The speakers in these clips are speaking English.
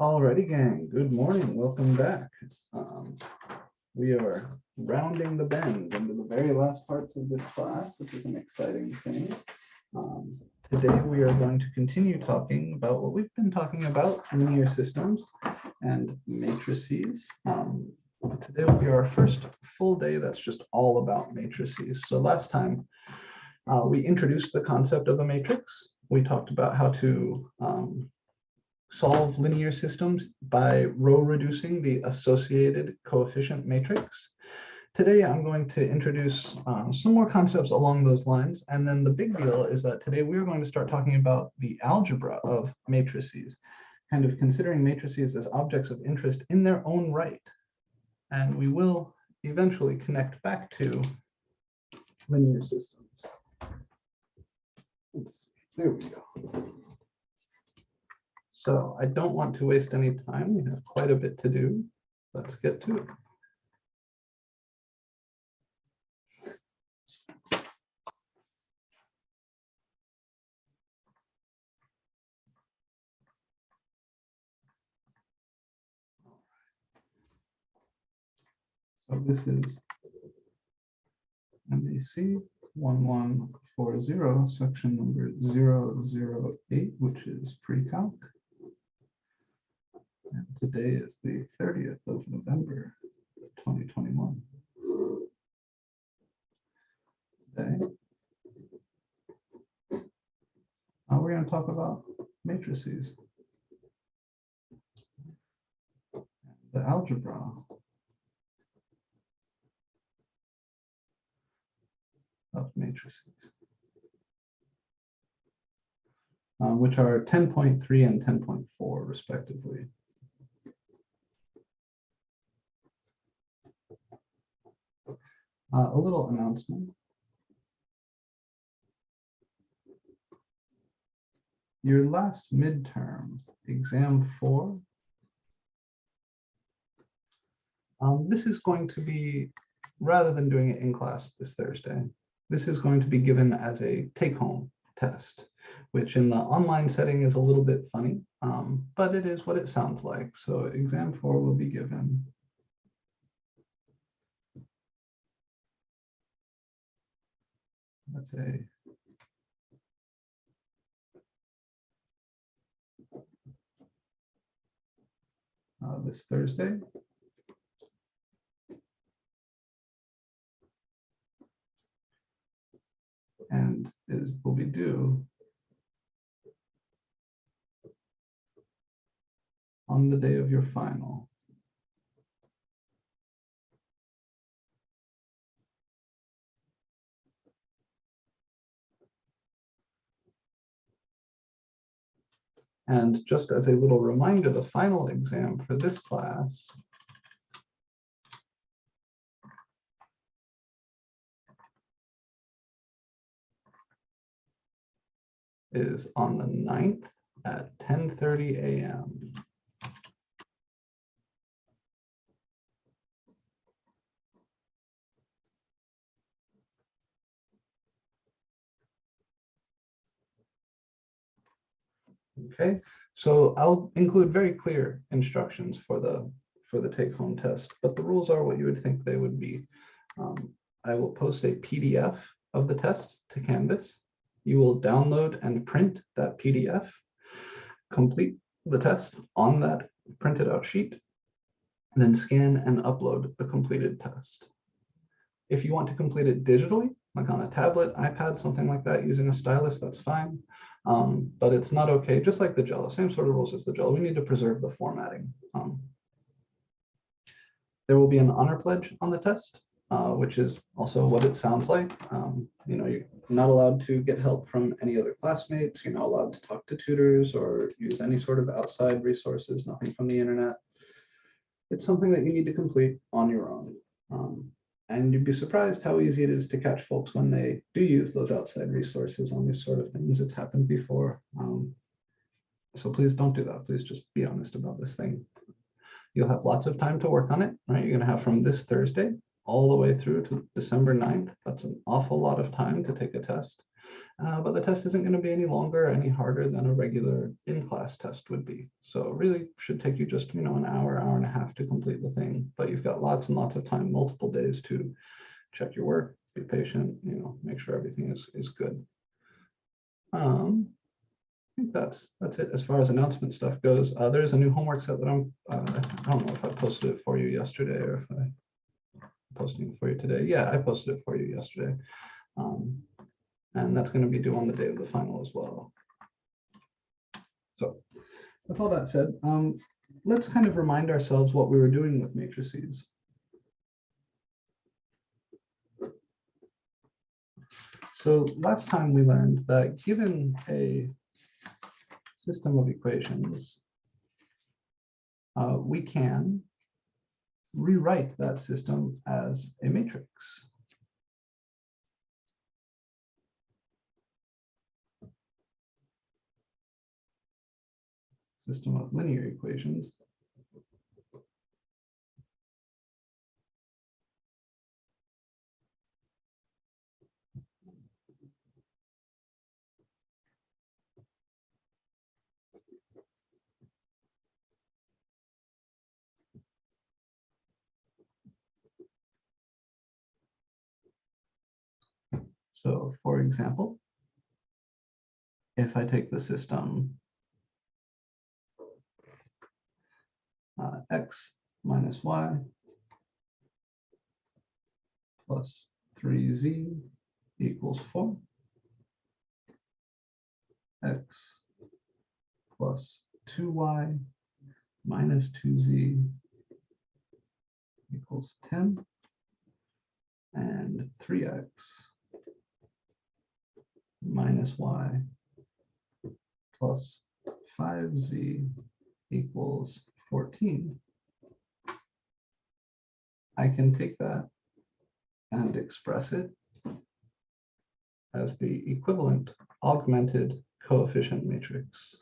Alrighty, gang. Good morning. Welcome back. We are rounding the bend into the very last parts of this class, which is an exciting thing. Today, we are going to continue talking about what we've been talking about, linear systems and matrices. Today will be our first full day that's just all about matrices. So last time, we introduced the concept of a matrix. We talked about how to solve linear systems by row reducing the associated coefficient matrix. Today, I'm going to introduce some more concepts along those lines. And then the big deal is that today we're going to start talking about the algebra of matrices, kind of considering matrices as objects of interest in their own right. And we will eventually connect back to linear systems. There we go. So I don't want to waste any time. We have quite a bit to do. Let's get to it. So this is MAC1140, section number 008, which is pre-calc. And today is the 30th of November, 2021. Today, we're going to talk about matrices, the algebra of matrices, which are 10.3 and 10.4 respectively. A little announcement. Your last midterm, exam 4, this is going to be, rather than doing it in class this Thursday, this is going to be given as a take-home test, which in the online setting is a little bit funny, but it is what it sounds like. So exam 4 will be given let's say this Thursday. And will be due on the day of your final. And just as a little reminder, the final exam for this class is on the 9th at 10:30 a.m. Okay, so I'll include very clear instructions for the take-home test, but the rules are what you would think they would be. I will post a PDF of the test to Canvas. You will download and print that PDF, complete the test on that printed out sheet, then scan and upload the completed test. If you want to complete it digitally, like on a tablet, iPad, something like that, using a stylus, that's fine. But it's not okay, just like the Jello, same sort of rules as the Jello. We need to preserve the formatting. There will be an honor pledge on the test, which is also what it sounds like. You know, you're not allowed to get help from any other classmates. You're not allowed to talk to tutors or use any sort of outside resources, nothing from the internet. It's something that you need to complete on your own. And you'd be surprised how easy it is to catch folks when they do use those outside resources on these sort of things. It's happened before. So please don't do that. Please just be honest about this thing. You'll have lots of time to work on it, right? You're going to have from this Thursday all the way through to December 9th. That's an awful lot of time to take a test. but the test isn't going to be any longer or any harder than a regular in-class test would be. So it really should take you just, an hour, hour and a half to complete the thing, but you've got lots and lots of time, multiple days to check your work, be patient, make sure everything is good. I think that's it as far as announcement stuff goes. There's a new homework set that I don't know if I posted it for you yesterday or if I'm posting it for you today. Yeah, I posted it for you yesterday. And that's going to be due on the day of the final as well. So with all that said, let's kind of remind ourselves what we were doing with matrices. So last time we learned that given a system of equations, we can rewrite that system as a matrix. System of linear equations. So for example, if I take the system x minus y plus 3z equals 4, x plus 2y minus 2z equals 10, and 3x minus y plus 5z equals 14. I can take that and express it as the equivalent augmented coefficient matrix.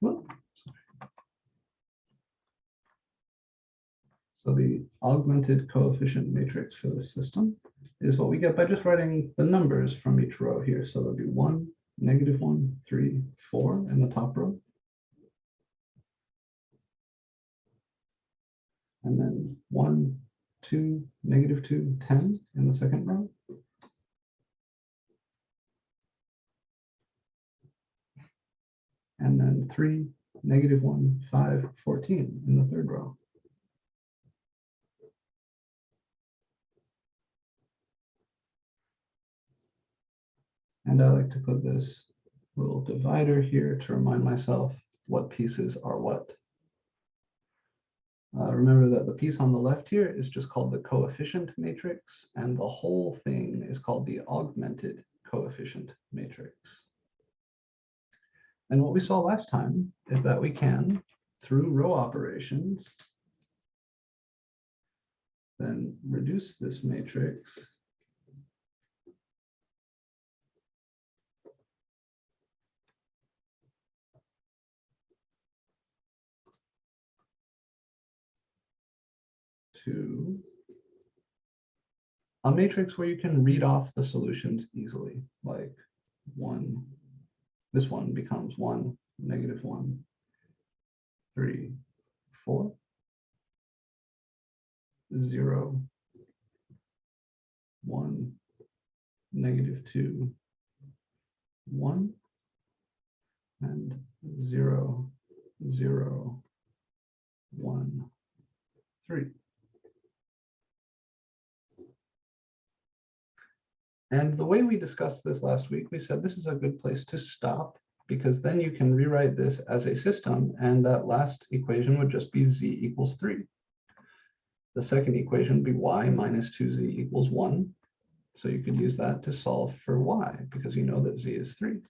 Whoop, sorry. So the augmented coefficient matrix for this system is what we get by just writing the numbers from each row here. So there'll be 1, -1, 3, 4 in the top row. And then 1, 2, -2, 10 in the second row. And then 3, -1, 5, 14 in the third row. And I like to put this little divider here to remind myself what pieces are what. Remember that the piece on the left here is just called the coefficient matrix, and the whole thing is called the augmented coefficient matrix. And what we saw last time is that we can, through row operations, then reduce this matrix to a matrix where you can read off the solutions easily, like 1, this one becomes 1, -1, 3, 4, 0, 1, -2, 1, and 0, 0, 1, 3. And the way we discussed this last week, we said this is a good place to stop, because then you can rewrite this as a system, and that last equation would just be z equals 3. The second equation would be y minus 2z equals 1. So you could use that to solve for y, because you know that z is 3.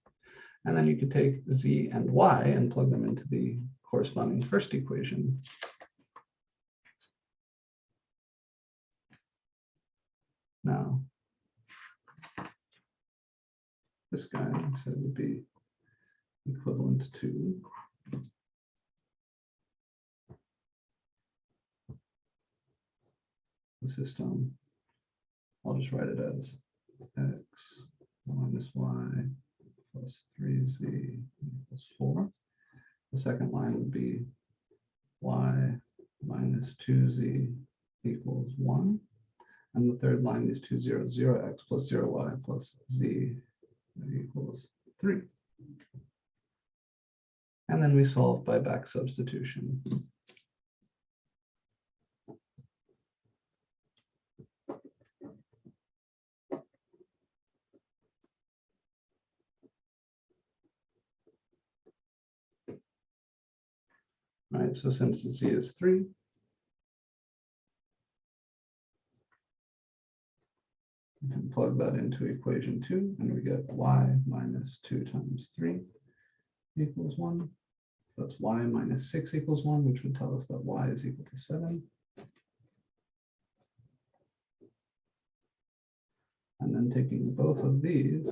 And then you could take z and y and plug them into the corresponding first equation. Now, this guy said would be equivalent to the system. I'll just write it as x minus y plus 3z equals 4. The second line would be y minus 2z equals 1. And the third line, these two zeros, 0x plus 0y plus z equals 3. And then we solve by back substitution. All right, so since the z is 3, we can plug that into equation 2, and we get y minus 2 times 3 equals 1. So that's y minus 6 equals 1, which would tell us that y is equal to 7. And then taking both of these,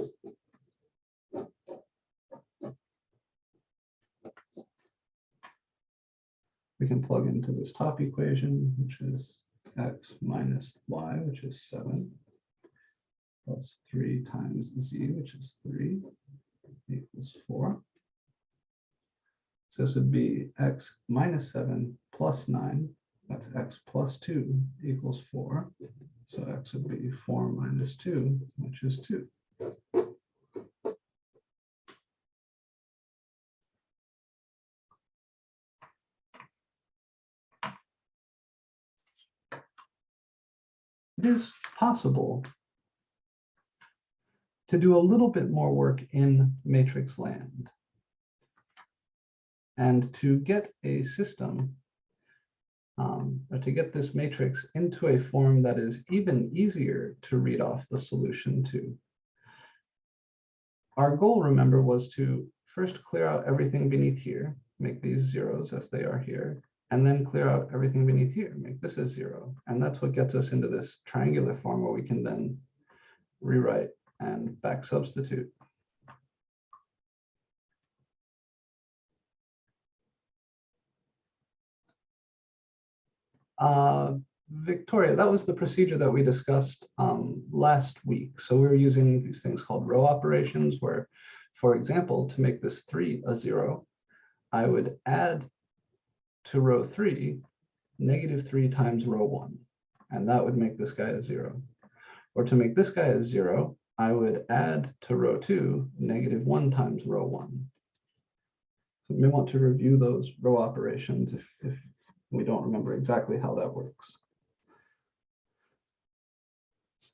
we can plug into this top equation, which is x minus y, which is 7, plus 3 times z, which is 3, equals 4. So this would be x minus 7 plus 9, that's x plus 2 equals 4. So x would be 4 minus 2, which is 2. It is possible to do a little bit more work in matrix land and to get a system or to get this matrix into a form that is even easier to read off the solution to. Our goal, remember, was to first clear out everything beneath here, make these zeros as they are here, and then clear out everything beneath here, make this a 0. And that's what gets us into this triangular form where we can then rewrite and back substitute. Victoria, that was the procedure that we discussed last week. So we were using these things called row operations where, for example, to make this 3 a 0, I would add to row 3 -3 times row 1, and that would make this guy a 0. Or to make this guy a 0, I would add to row 2 -1 times row 1. So we may want to review those row operations if we don't remember exactly how that works.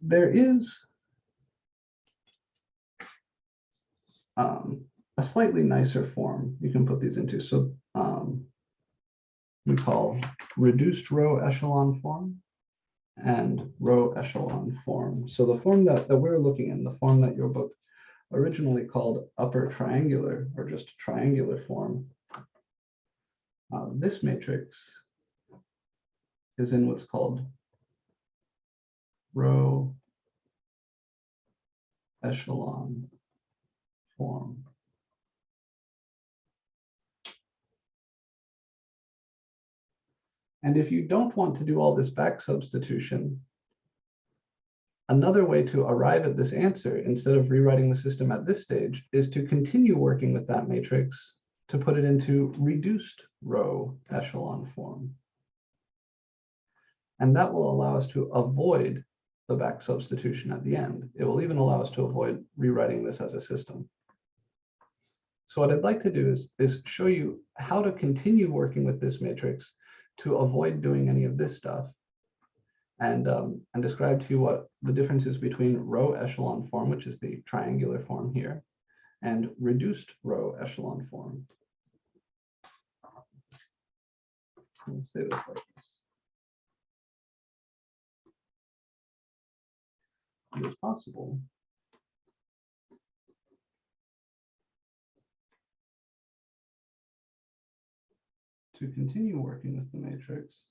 There is a slightly nicer form you can put these into. So we call reduced row echelon form and row echelon form. So the form that we're looking in, the form that your book originally called upper triangular or just triangular form, this matrix is in what's called row echelon form. And if you don't want to do all this back substitution, another way to arrive at this answer, instead of rewriting the system at this stage, is to continue working with that matrix to put it into reduced row echelon form. And that will allow us to avoid the back substitution at the end. It will even allow us to avoid rewriting this as a system. So what I'd like to do is show you how to continue working with this matrix to avoid doing any of this stuff, and describe to you what the difference is between row echelon form, which is the triangular form here, and reduced row echelon form. Let's say this like this. It is possible to continue working with the matrix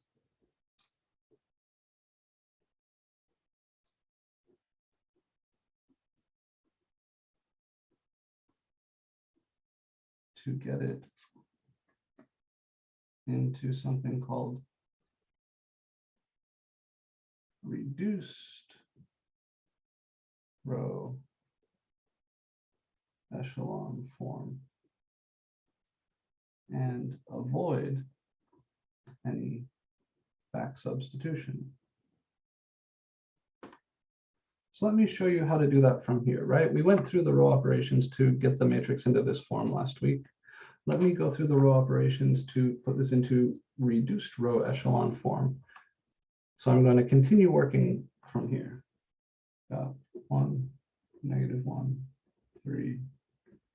to get it into something called reduced row echelon form and avoid any back substitution. So let me show you how to do that from here, right? We went through the row operations to get the matrix into this form last week. Let me go through the row operations to put this into reduced row echelon form. So I'm going to continue working from here. 1, -1, 3,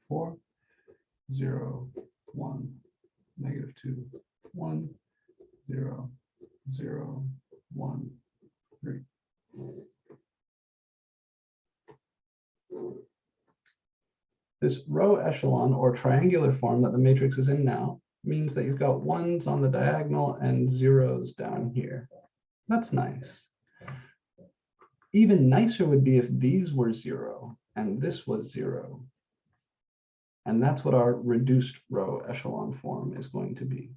4, 0, 1, -2, 1, 0, 0, 1, 3. This row echelon or triangular form that the matrix is in now means that you've got 1s on the diagonal and 0s down here. That's nice. Even nicer would be if these were 0 and this was 0. And that's what our reduced row echelon form is going to be.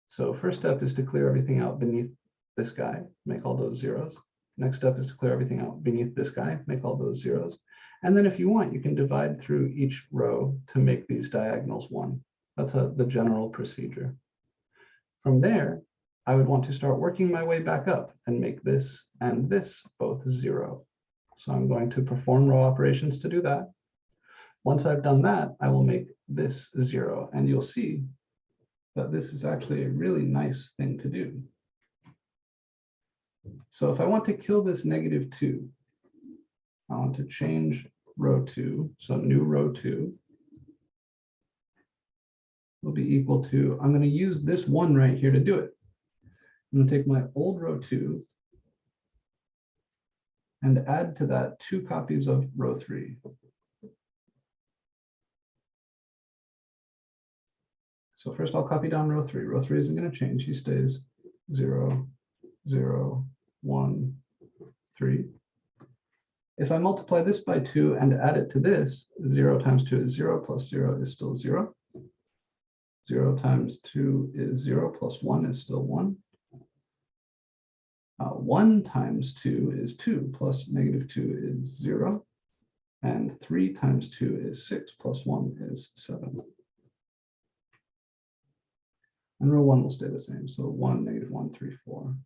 So first step is to clear everything out beneath this guy, make all those 0s. Next step is to clear everything out beneath this guy, make all those 0s. And then if you want, you can divide through each row to make these diagonals 1. That's the general procedure. From there, I would want to start working my way back up and make this and this both 0. So I'm going to perform row operations to do that. Once I've done that, I will make this 0. And you'll see that this is actually a really nice thing to do. So if I want to kill this -2, I want to change row 2. So new row 2 will be equal to, I'm going to use this 1 right here to do it. I'm going to take my old row 2 and add to that 2 copies of row 3. So first I'll copy down row 3. Row 3 isn't going to change. He stays 0, 0, 1, 3. If I multiply this by 2 and add it to this, 0 times 2 is 0, plus 0 is still 0. 0 times 2 is 0, plus 1 is still 1. 1 times 2 is 2, plus -2 is 0. And 3 times 2 is 6, plus 1 is 7. And row 1 will stay the same. So 1, -1, 3, 4.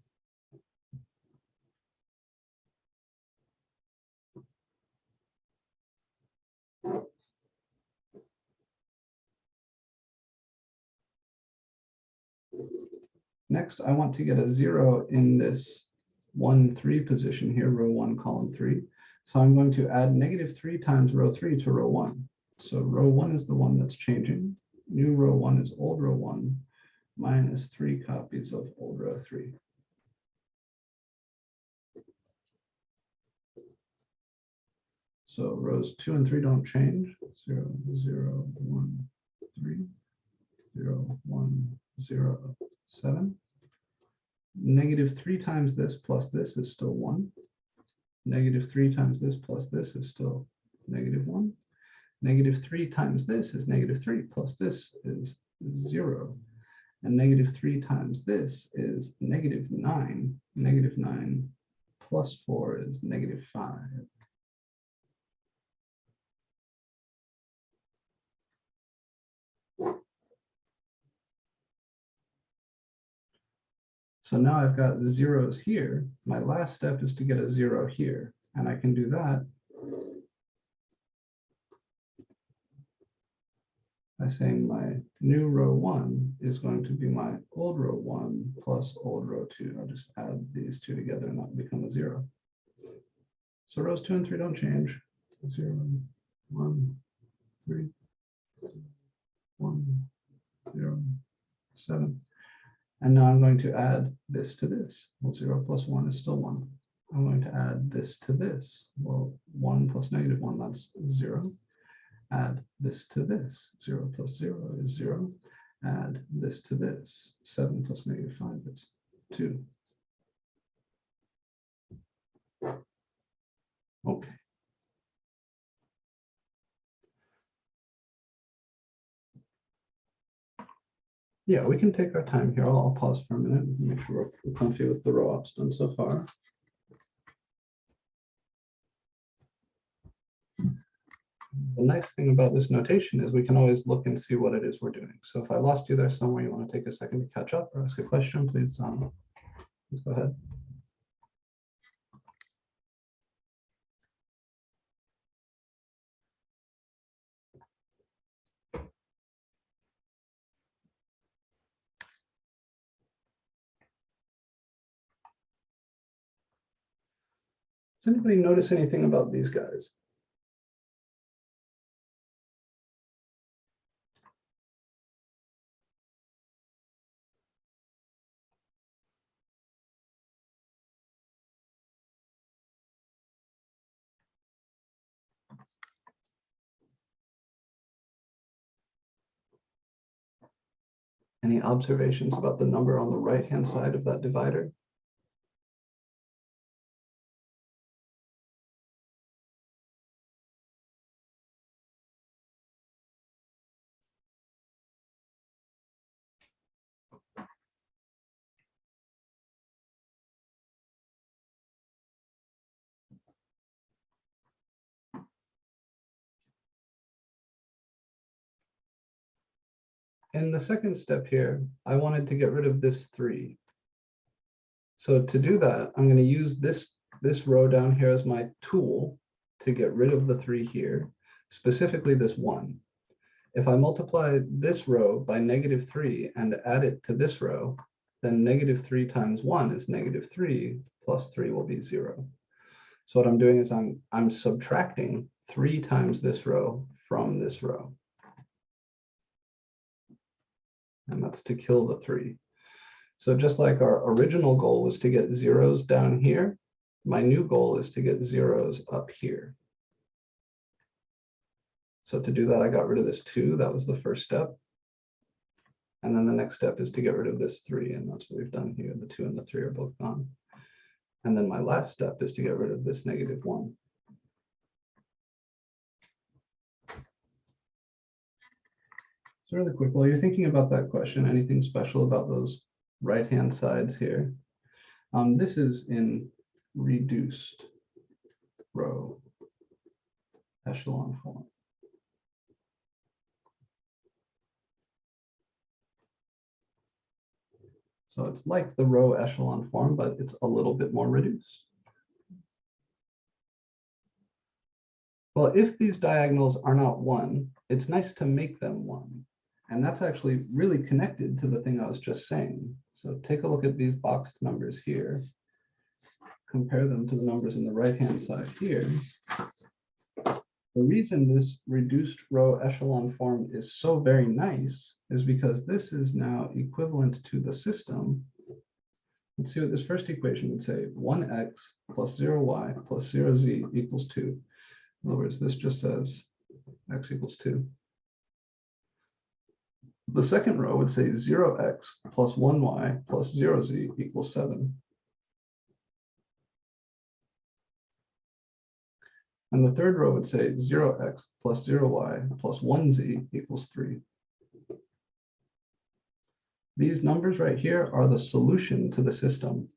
Next, I want to get a 0 in this 1, 3 position here, row 1, column 3. So I'm going to add -3 times row 3 to row 1. So row 1 is the one that's changing. New row 1 is old row 1 minus 3 copies of old row 3. So rows 2 and 3 don't change. 0, 0, 1, 3, 0, 1, 0, 7. -3 times this plus this is still 1. -3 times this plus this is still -1. -3 times this is -3 plus this is 0. And -3 times this is -9. -9 plus 4 is -5. So now I've got the 0s here. My last step is to get a 0 here. And I can do that by saying my new row 1 is going to be my old row 1 plus old row 2. I'll just add these two together and that'll become a 0. So rows 2 and 3 don't change. 0, 1, 3, 1, 0, 7. And now I'm going to add this to this. Well, 0 plus 1 is still 1. I'm going to add this to this. Well, 1 plus -1, that's 0. Add this to this. 0 plus 0 is 0. Add this to this. 7 plus -5 is 2. Okay. Yeah, we can take our time here. I'll pause for a minute and make sure we're comfy with the row ops done so far. The nice thing about this notation is we can always look and see what it is we're doing. So if I lost you there somewhere, you want to take a second to catch up or ask a question, please go ahead. Does anybody notice anything about these guys? Any observations about the number on the right-hand side of that divider? In the second step here, I wanted to get rid of this 3. So to do that, I'm going to use this row down here as my tool to get rid of the 3 here, specifically this 1. If I multiply this row by -3 and add it to this row, then -3 times 1 is -3, plus 3 will be 0. So what I'm doing is I'm subtracting 3 times this row from this row. And that's to kill the 3. So just like our original goal was to get zeros down here, my new goal is to get zeros up here. So to do that, I got rid of this 2. That was the first step. And then the next step is to get rid of this 3. And that's what we've done here. The 2 and the 3 are both gone. And then my last step is to get rid of this -1. So really quick, while you're thinking about that question, anything special about those right-hand sides here? This is in reduced row echelon form. So it's like the row echelon form, but it's a little bit more reduced. Well, if these diagonals are not 1, it's nice to make them 1. And that's actually really connected to the thing I was just saying. So take a look at these boxed numbers here. Compare them to the numbers in the right-hand side here. The reason this reduced row echelon form is so very nice is because this is now equivalent to the system. Let's see what this first equation would say. 1x plus 0y plus 0z equals 2. In other words, this just says x equals 2. The second row would say 0x plus 1y plus 0z equals 7. And the third row would say 0x plus 0y plus 1z equals 3. These numbers right here are the solution to the system.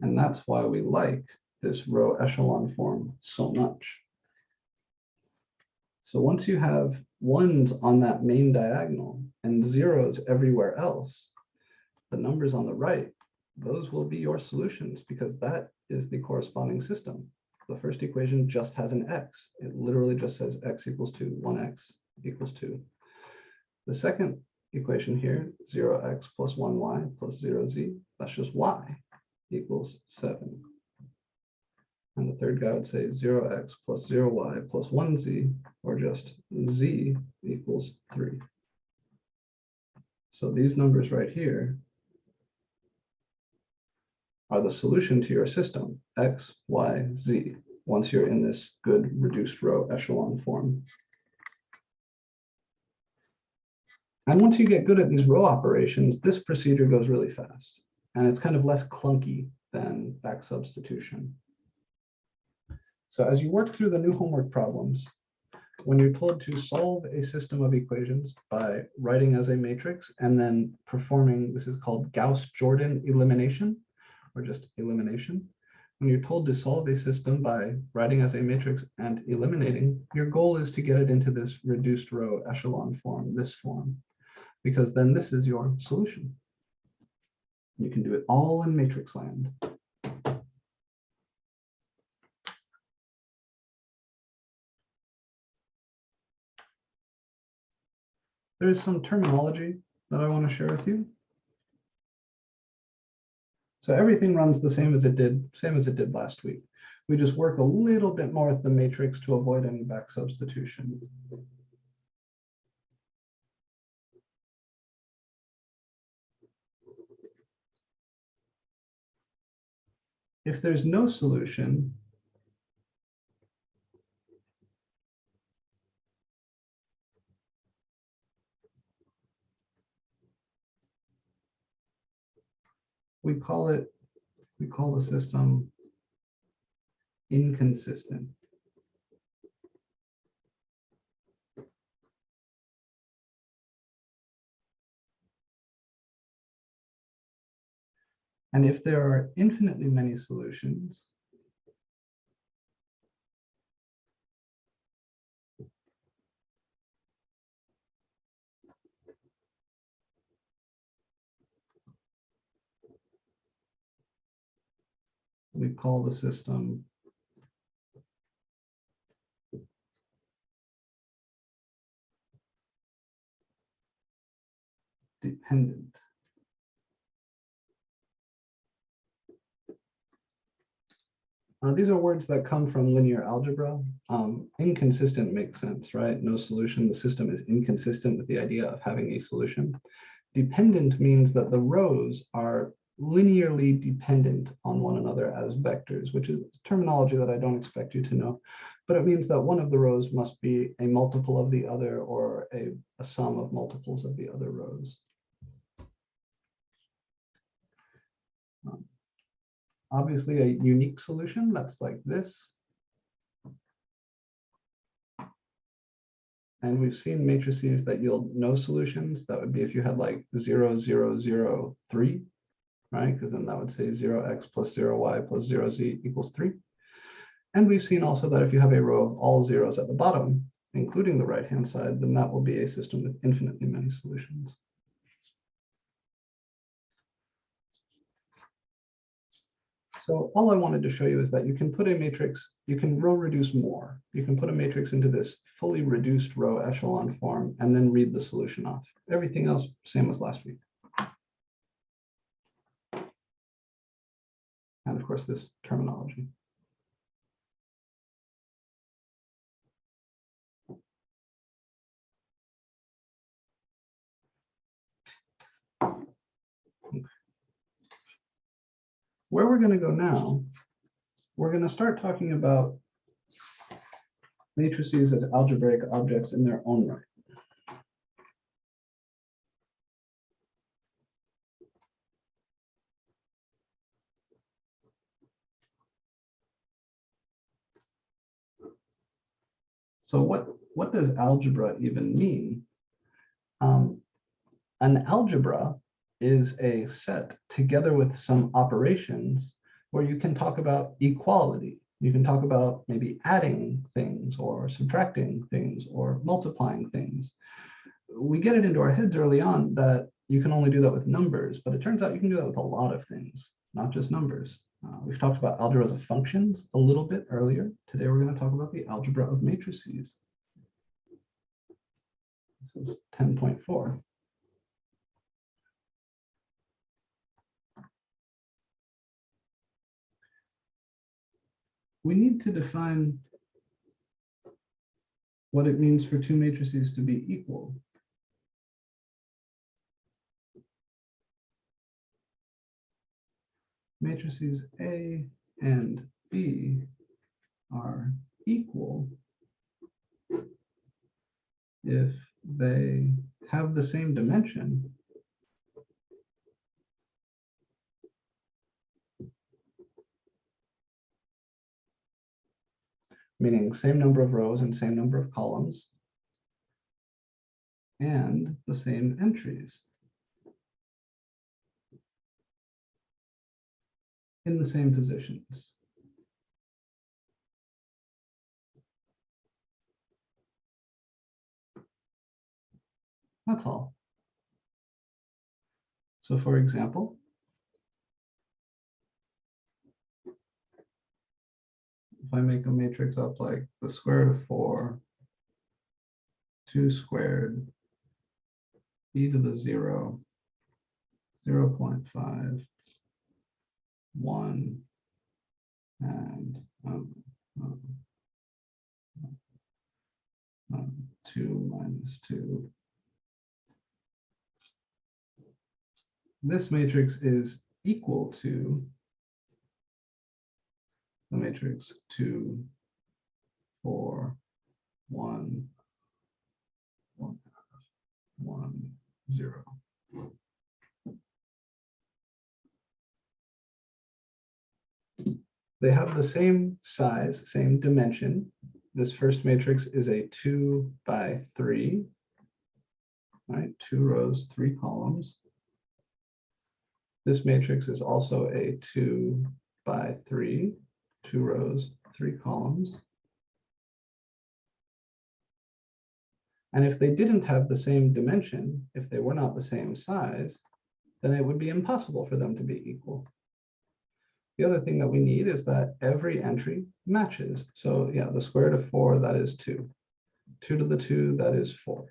And that's why we like this row echelon form so much. So once you have 1s on that main diagonal and 0s everywhere else, the numbers on the right, those will be your solutions because that is the corresponding system. The first equation just has an x. It literally just says x equals 2, 1x equals 2. The second equation here, 0x plus 1y plus 0z, that's just y equals 7. And the third guy would say 0x plus 0y plus 1z, or just z equals 3. So these numbers right here are the solution to your system, x, y, z, once you're in this good reduced row echelon form. And once you get good at these row operations, this procedure goes really fast. And it's kind of less clunky than back substitution. So as you work through the new homework problems, when you're told to solve a system of equations by writing as a matrix and then performing, this is called Gauss-Jordan elimination, or just elimination. When you're told to solve a system by writing as a matrix and eliminating, your goal is to get it into this reduced row echelon form, this form, because then this is your solution. You can do it all in matrix land. There's some terminology that I want to share with you. So everything runs the same as it did last week. We just work a little bit more with the matrix to avoid any back substitution. If there's no solution, we call the system inconsistent. And if there are infinitely many solutions, we call the system dependent. These are words that come from linear algebra. Inconsistent makes sense, right? No solution. The system is inconsistent with the idea of having a solution. Dependent means that the rows are linearly dependent on one another as vectors, which is terminology that I don't expect you to know. But it means that one of the rows must be a multiple of the other, or a sum of multiples of the other rows. Obviously, a unique solution that's like this. And we've seen matrices that yield no solutions. That would be if you had like 0, 0, 0, 3, right? Because then that would say 0x plus 0y plus 0z equals 3. And we've seen also that if you have a row of all zeros at the bottom, including the right-hand side, then that will be a system with infinitely many solutions. So all I wanted to show you is that you can put a matrix, you can row reduce more. You can put a matrix into this fully reduced row echelon form and then read the solution off. Everything else, same as last week. And of course, this terminology. Okay. Where we're going to go now, we're going to start talking about matrices as algebraic objects in their own right. So what does algebra even mean? An algebra is a set together with some operations where you can talk about equality. You can talk about maybe adding things or subtracting things or multiplying things. We get it into our heads early on that you can only do that with numbers, but it turns out you can do that with a lot of things, not just numbers. We've talked about algebras of functions a little bit earlier. Today we're going to talk about the algebra of matrices. This is 10.4. We need to define what it means for two matrices to be equal. Matrices A and B are equal if they have the same dimension meaning same number of rows and same number of columns, and the same entries in the same positions. That's all. So for example, if I make a matrix up like the square root of 4, 2 squared, e to the 0, 0.5, 1, and 2 minus 2. This matrix is equal to the matrix 2, 4, 1, 1, 1, 0. They have the same size, same dimension. This first matrix is a 2 by 3, right? 2 rows, 3 columns. This matrix is also a 2 by 3, 2 rows, 3 columns. And if they didn't have the same dimension, if they were not the same size, then it would be impossible for them to be equal. The other thing that we need is that every entry matches. So yeah, the square root of 4, that is 2. 2 to the 2, that is 4.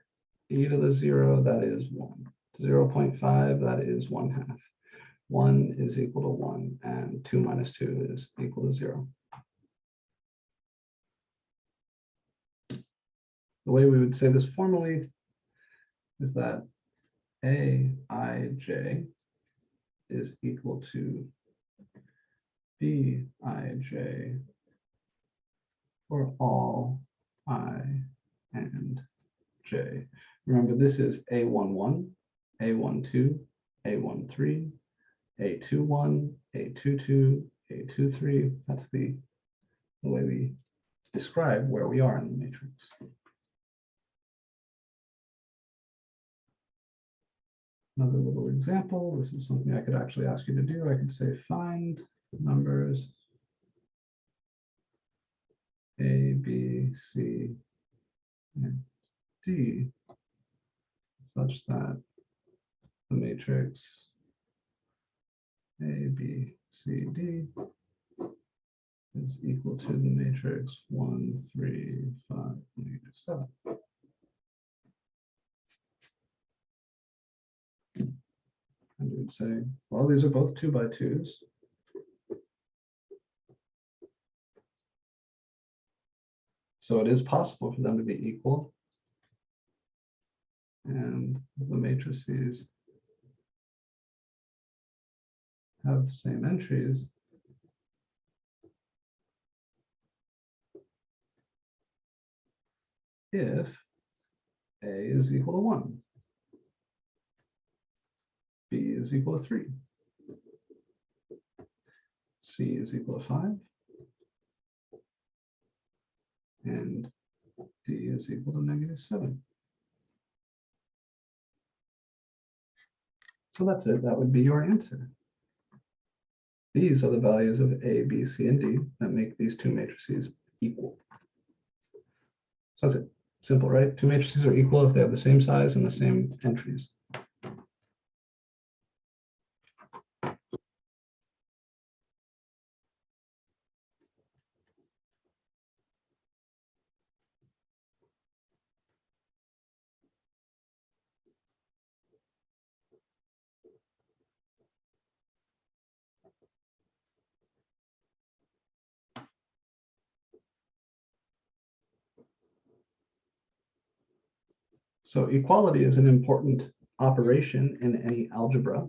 E to the 0, that is 1. 0.5, that is 1/2. 1 is equal to 1, and 2 minus 2 is equal to 0. The way we would say this formally is that Aij is equal to Bij for all I and j. Remember, this is A11, A12, A13, A21, A22, A23. That's the way we describe where we are in the matrix. Another little example. This is something I could actually ask you to do. I could say find numbers A, B, C, and D such that the matrix A, B, C, D is equal to the matrix 1, 3, 5, -7. And you would say, well, these are both 2 by 2s. So it is possible for them to be equal. And the matrices have the same entries. If A is equal to 1, B is equal to 3, C is equal to 5, and D is equal to -7. So that's it. That would be your answer. These are the values of A, B, C, and D that make these two matrices equal. So that's it. Simple, right? Two matrices are equal if they have the same size and the same entries. So equality is an important operation in any algebra.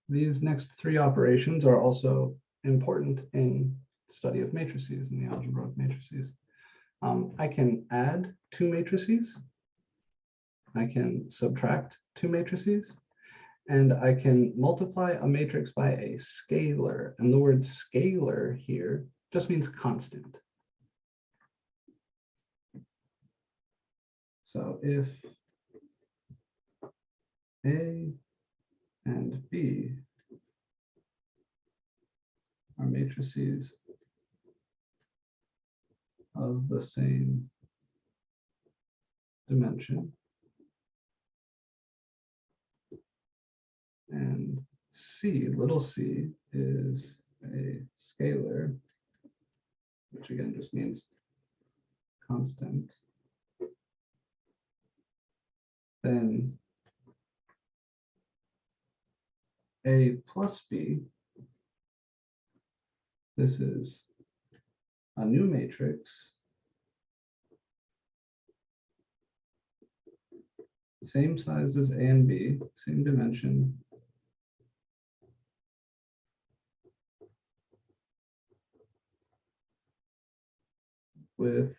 These next three operations are also important in study of matrices, in the algebra of matrices. I can add two matrices. I can subtract two matrices. And I can multiply a matrix by a scalar. And the word scalar here just means constant. So if A and B are matrices of the same dimension, and C, little c, is a scalar, which again just means constant, then A plus B, this is a new matrix, same size as A and B, same dimension, with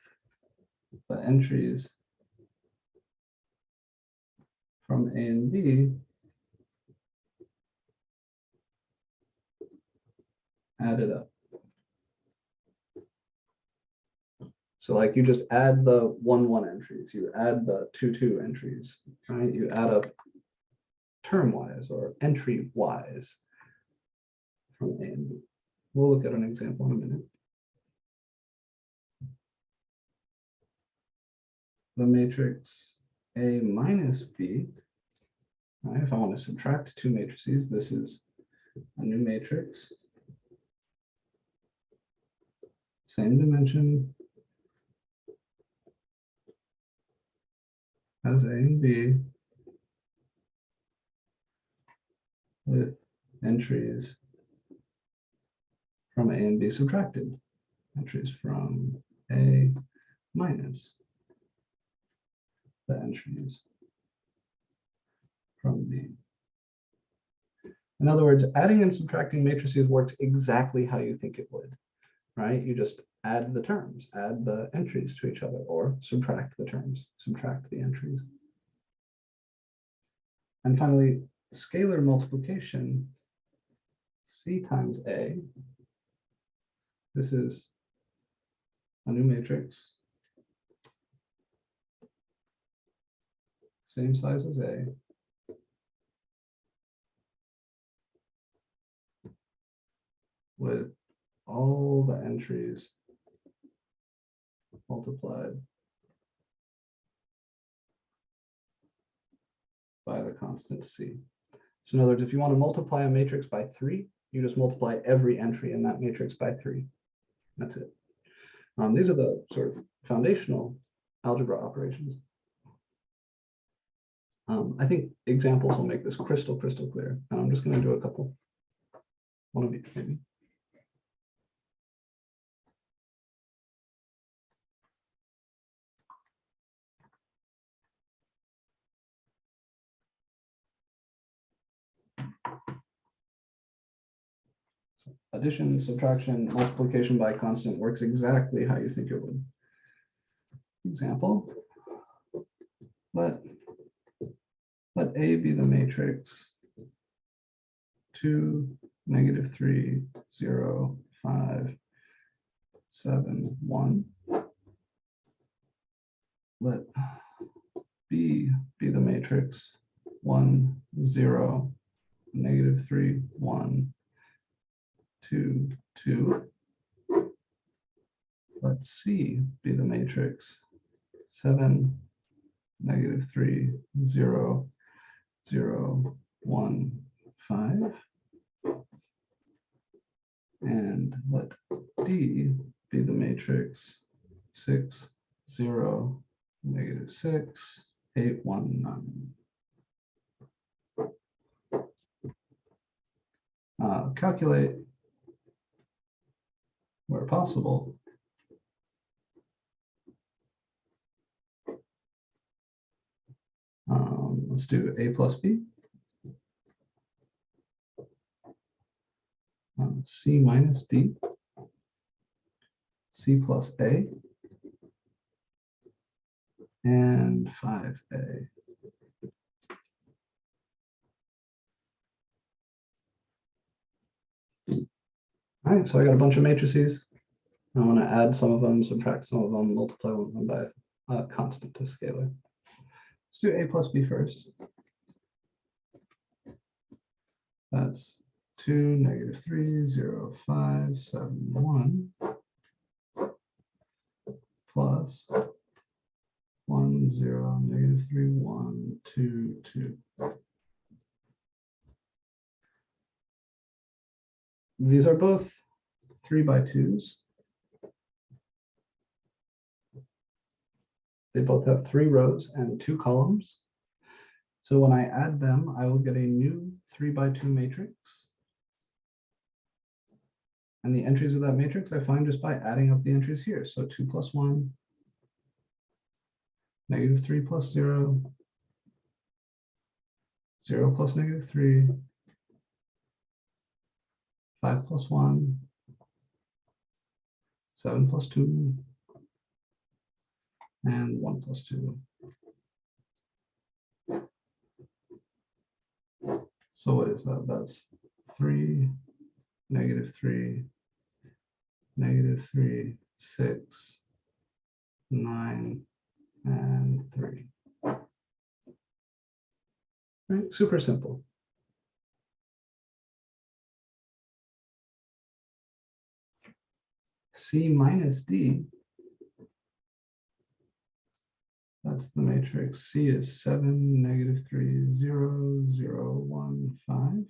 the entries from A and B added up. So like you just add the 1, 1 entries, you add the 2, 2 entries, right? You add up term-wise or entry-wise from A and B. We'll look at an example in a minute. The matrix A minus B, right? If I want to subtract two matrices, this is a new matrix, same dimension as A and B, with entries from A and B subtracted, entries from A minus the entries from B. In other words, adding and subtracting matrices works exactly how you think it would, right? You just add the terms, add the entries to each other, or subtract the terms, subtract the entries. And finally, scalar multiplication, C times A. This is a new matrix, same size as A, with all the entries multiplied by the constant C. So in other words, if you want to multiply a matrix by 3, you just multiply every entry in that matrix by 3. That's it. These are the sort of foundational algebra operations. I think examples will make this crystal clear. And I'm just going to do a couple. One of each, maybe. Addition, subtraction, multiplication by constant works exactly how you think it would. Example, let A be the matrix 2, -3, 0, 5, 7, 1. Let B be the matrix 1, 0, -3, 1, 2, 2. Let C be the matrix 7, -3, 0, 0, 1, 5. And let D be the matrix 6, 0, -6, 8, 1, 9. Calculate where possible let's do A plus B, C minus D, C plus A, and 5A. All right, so I got a bunch of matrices. I want to add some of them, subtract some of them, multiply one of them by a constant to scalar. Let's do A plus B first. That's 2, -3, 0, 5, 7, 1 plus 1, 0, -3, 1, 2, 2. These are both 3 by 2s. They both have 3 rows and 2 columns. So when I add them, I will get a new 3 by 2 matrix. And the entries of that matrix I find just by adding up the entries here. So 2 plus 1, -3 plus 0, 0 plus -3, 5 plus 1, 7 plus 2, and 1 plus 2. So what is that? That's 3, -3, -3, 6, 9, and 3. Right? Super simple. C minus D, that's the matrix. C is 7, -3, 0, 0, 1, 5,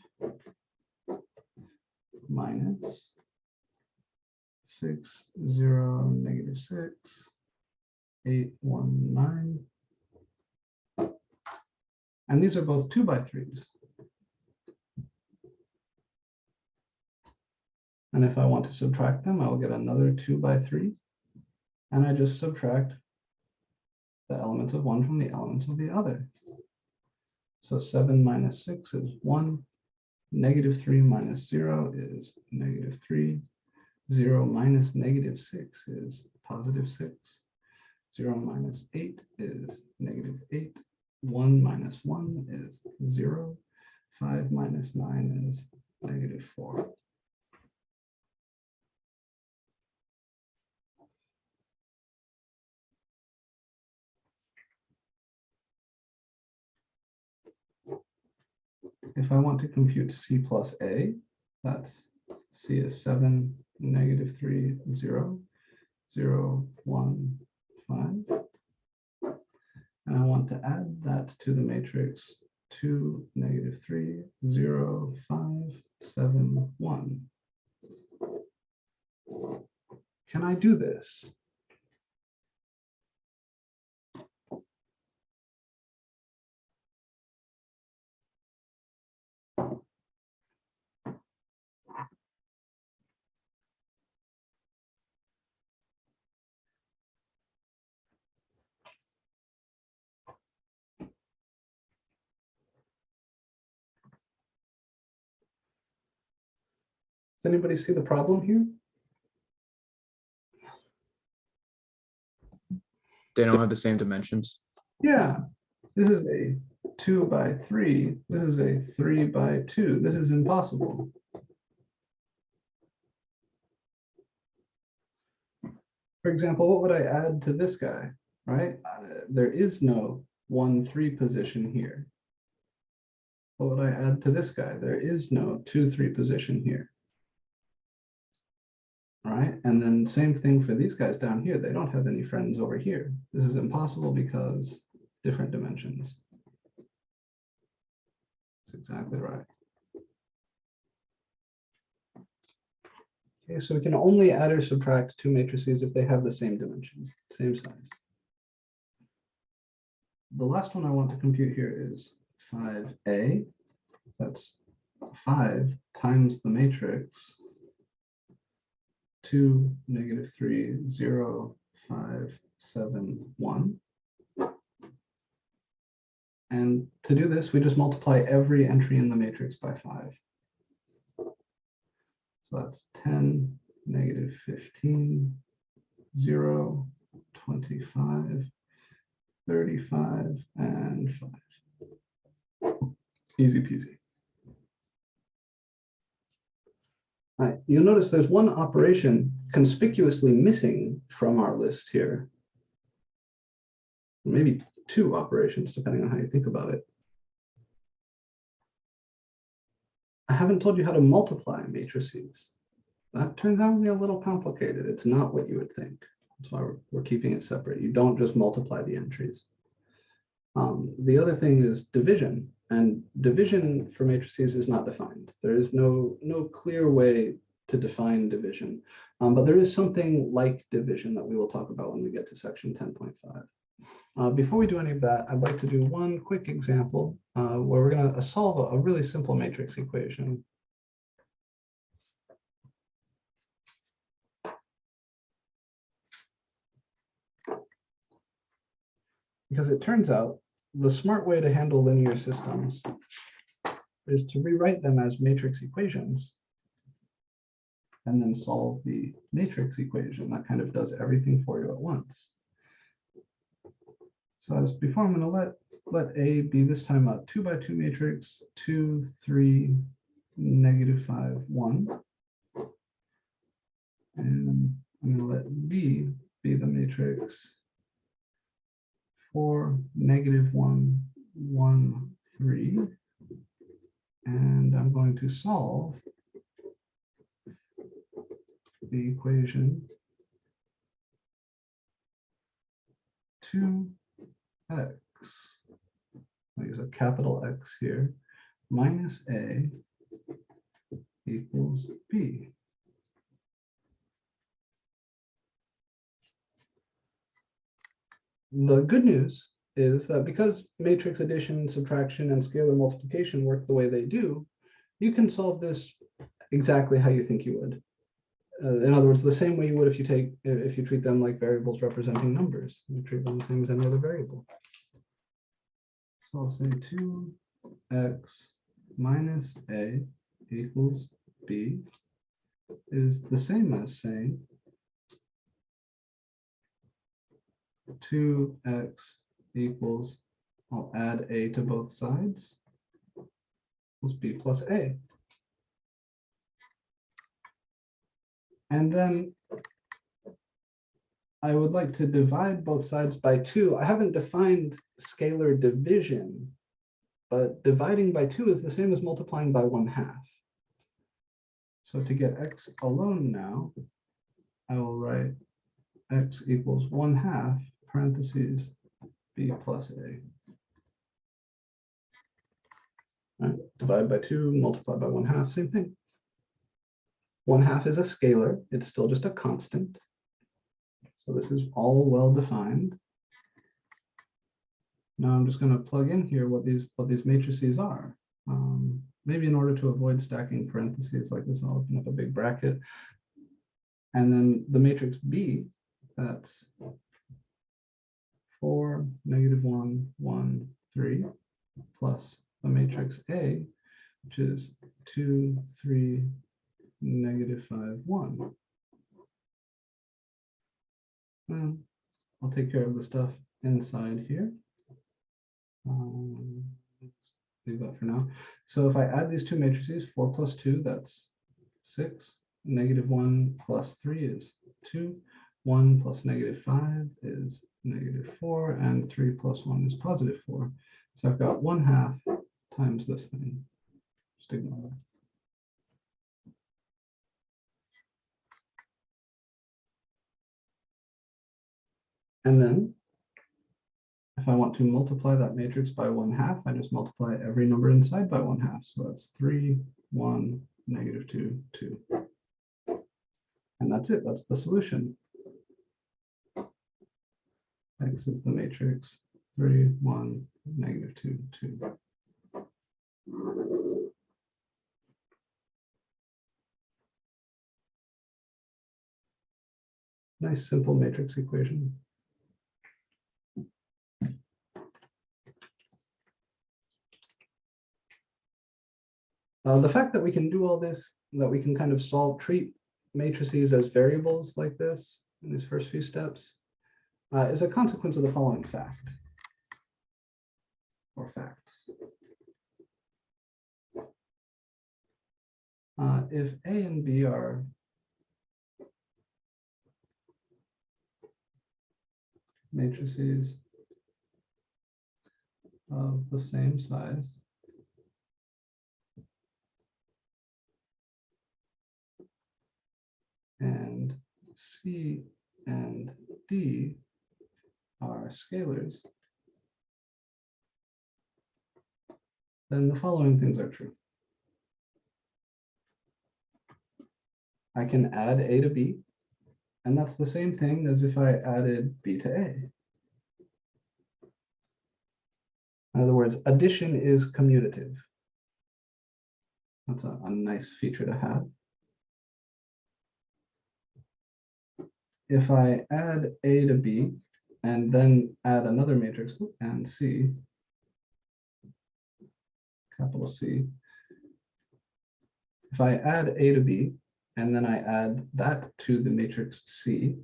minus 6, 0, -6, 8, 1, 9. And these are both 2 by 3s. And if I want to subtract them, I will get another 2 by 3. And I just subtract the elements of one from the elements of the other. So 7 minus 6 is 1. -3 minus 0 is -3. 0 minus -6 is +6. 0 minus 8 is -8. 1 minus 1 is 0. 5 minus 9 is -4. If I want to compute C plus A, that's C is 7, -3, 0, 0, 1, 5. And I want to add that to the matrix 2, -3, 0, 5, 7, 1. Can I do this? Does anybody see the problem here? They don't have the same dimensions. Yeah, this is a 2 by 3. This is a 3 by 2. This is impossible. For example, what would I add to this guy, right? There is no 1, 3 position here. What would I add to this guy? There is no 2, 3 position here. Right? And then same thing for these guys down here. They don't have any friends over here. This is impossible because different dimensions. That's exactly right. Okay, so we can only add or subtract 2 matrices if they have the same dimension, same size. The last one I want to compute here is 5A. That's 5 times the matrix 2, -3, 0, 5, 7, 1. And to do this, we just multiply every entry in the matrix by 5. So that's 10, -15, 0, 25, 35, and 5. Easy peasy. All right, you'll notice there's one operation conspicuously missing from our list here. Maybe two operations, depending on how you think about it. I haven't told you how to multiply matrices. That turns out to be a little complicated. It's not what you would think. That's why we're keeping it separate. You don't just multiply the entries. The other thing is division, and division for matrices is not defined. There is no clear way to define division, but there is something like division that we will talk about when we get to section 10.5. Before we do any of that, I'd like to do one quick example where we're going to solve a really simple matrix equation. Because it turns out the smart way to handle linear systems is to rewrite them as matrix equations and then solve the matrix equation. That kind of does everything for you at once. So as before, I'm going to let A be this time a 2 by 2 matrix, 2, 3, -5, 1. And I'm going to let B be the matrix 4, -1, 1, 3. And I'm going to solve the equation 2x, I'll use a capital X here, minus A equals B. The good news is that because matrix addition, subtraction, and scalar multiplication work the way they do, you can solve this exactly how you think you would. In other words, the same way you would if you treat them like variables representing numbers. You treat them the same as any other variable. So I'll say 2x minus A equals B is the same as saying 2x equals, I'll add A to both sides, equals B plus A. And then I would like to divide both sides by 2. I haven't defined scalar division, but dividing by 2 is the same as multiplying by 1/2. So to get x alone now, I will write x equals 1/2 parentheses B plus A. All right, divide by 2, multiply by 1/2, same thing. 1/2 is a scalar. It's still just a constant. So this is all well defined. Now I'm just going to plug in here what these matrices are. Maybe in order to avoid stacking parentheses like this, I'll open up a big bracket. And then the matrix B, that's 4, -1, 1, 3, plus the matrix A, which is 2, 3, -5, 1. And I'll take care of the stuff inside here. Let's leave that for now. So if I add these two matrices, 4 plus 2, that's 6. -1 plus 3 is 2. 1 plus -5 is -4. And 3 plus 1 is +4. So I've got 1/2 times this thing. Just ignore that. And then if I want to multiply that matrix by 1/2, I just multiply every number inside by 1/2. So that's 3, 1, -2, 2. And that's it. That's the solution. X is the matrix 3, 1, -2, 2. Nice simple matrix equation. The fact that we can do all this, that we can kind of treat matrices as variables like this in these first few steps, is a consequence of the following fact, or facts. If A and B are matrices of the same size and C and D are scalars, then the following things are true. I can add A to B, and that's the same thing as if I added B to A. In other words, addition is commutative. That's a nice feature to have. If I add A to B and then add another matrix and C, capital C, if I add A to B and then I add that to the matrix C,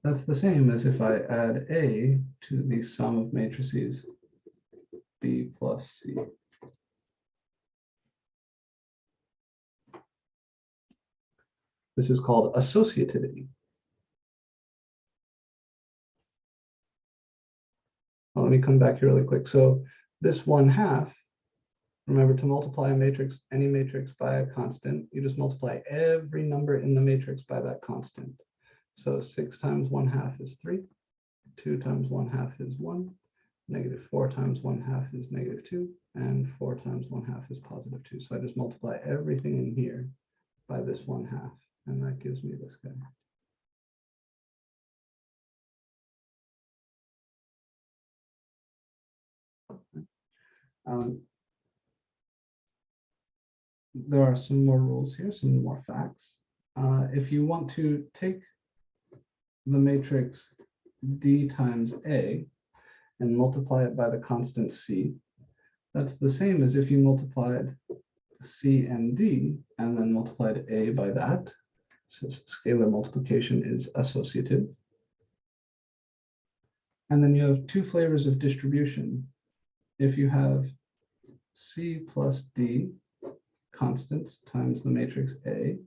that's the same as if I add A to the sum of matrices B plus C. This is called associativity. Well, let me come back here really quick. So this 1/2, remember, to multiply a matrix, any matrix, by a constant, you just multiply every number in the matrix by that constant. So 6 times 1/2 is 3, 2 times 1/2 is 1, -4 times 1/2 is -2, and 4 times 1/2 is +2. So I just multiply everything in here by this 1/2, and that gives me this guy. There are some more rules here, some more facts. If you want to take the matrix D times A and multiply it by the constant C, that's the same as if you multiplied C and D and then multiplied A by that. Since scalar multiplication is associative. And then you have two flavors of distribution. If you have C plus D constants times the matrix A,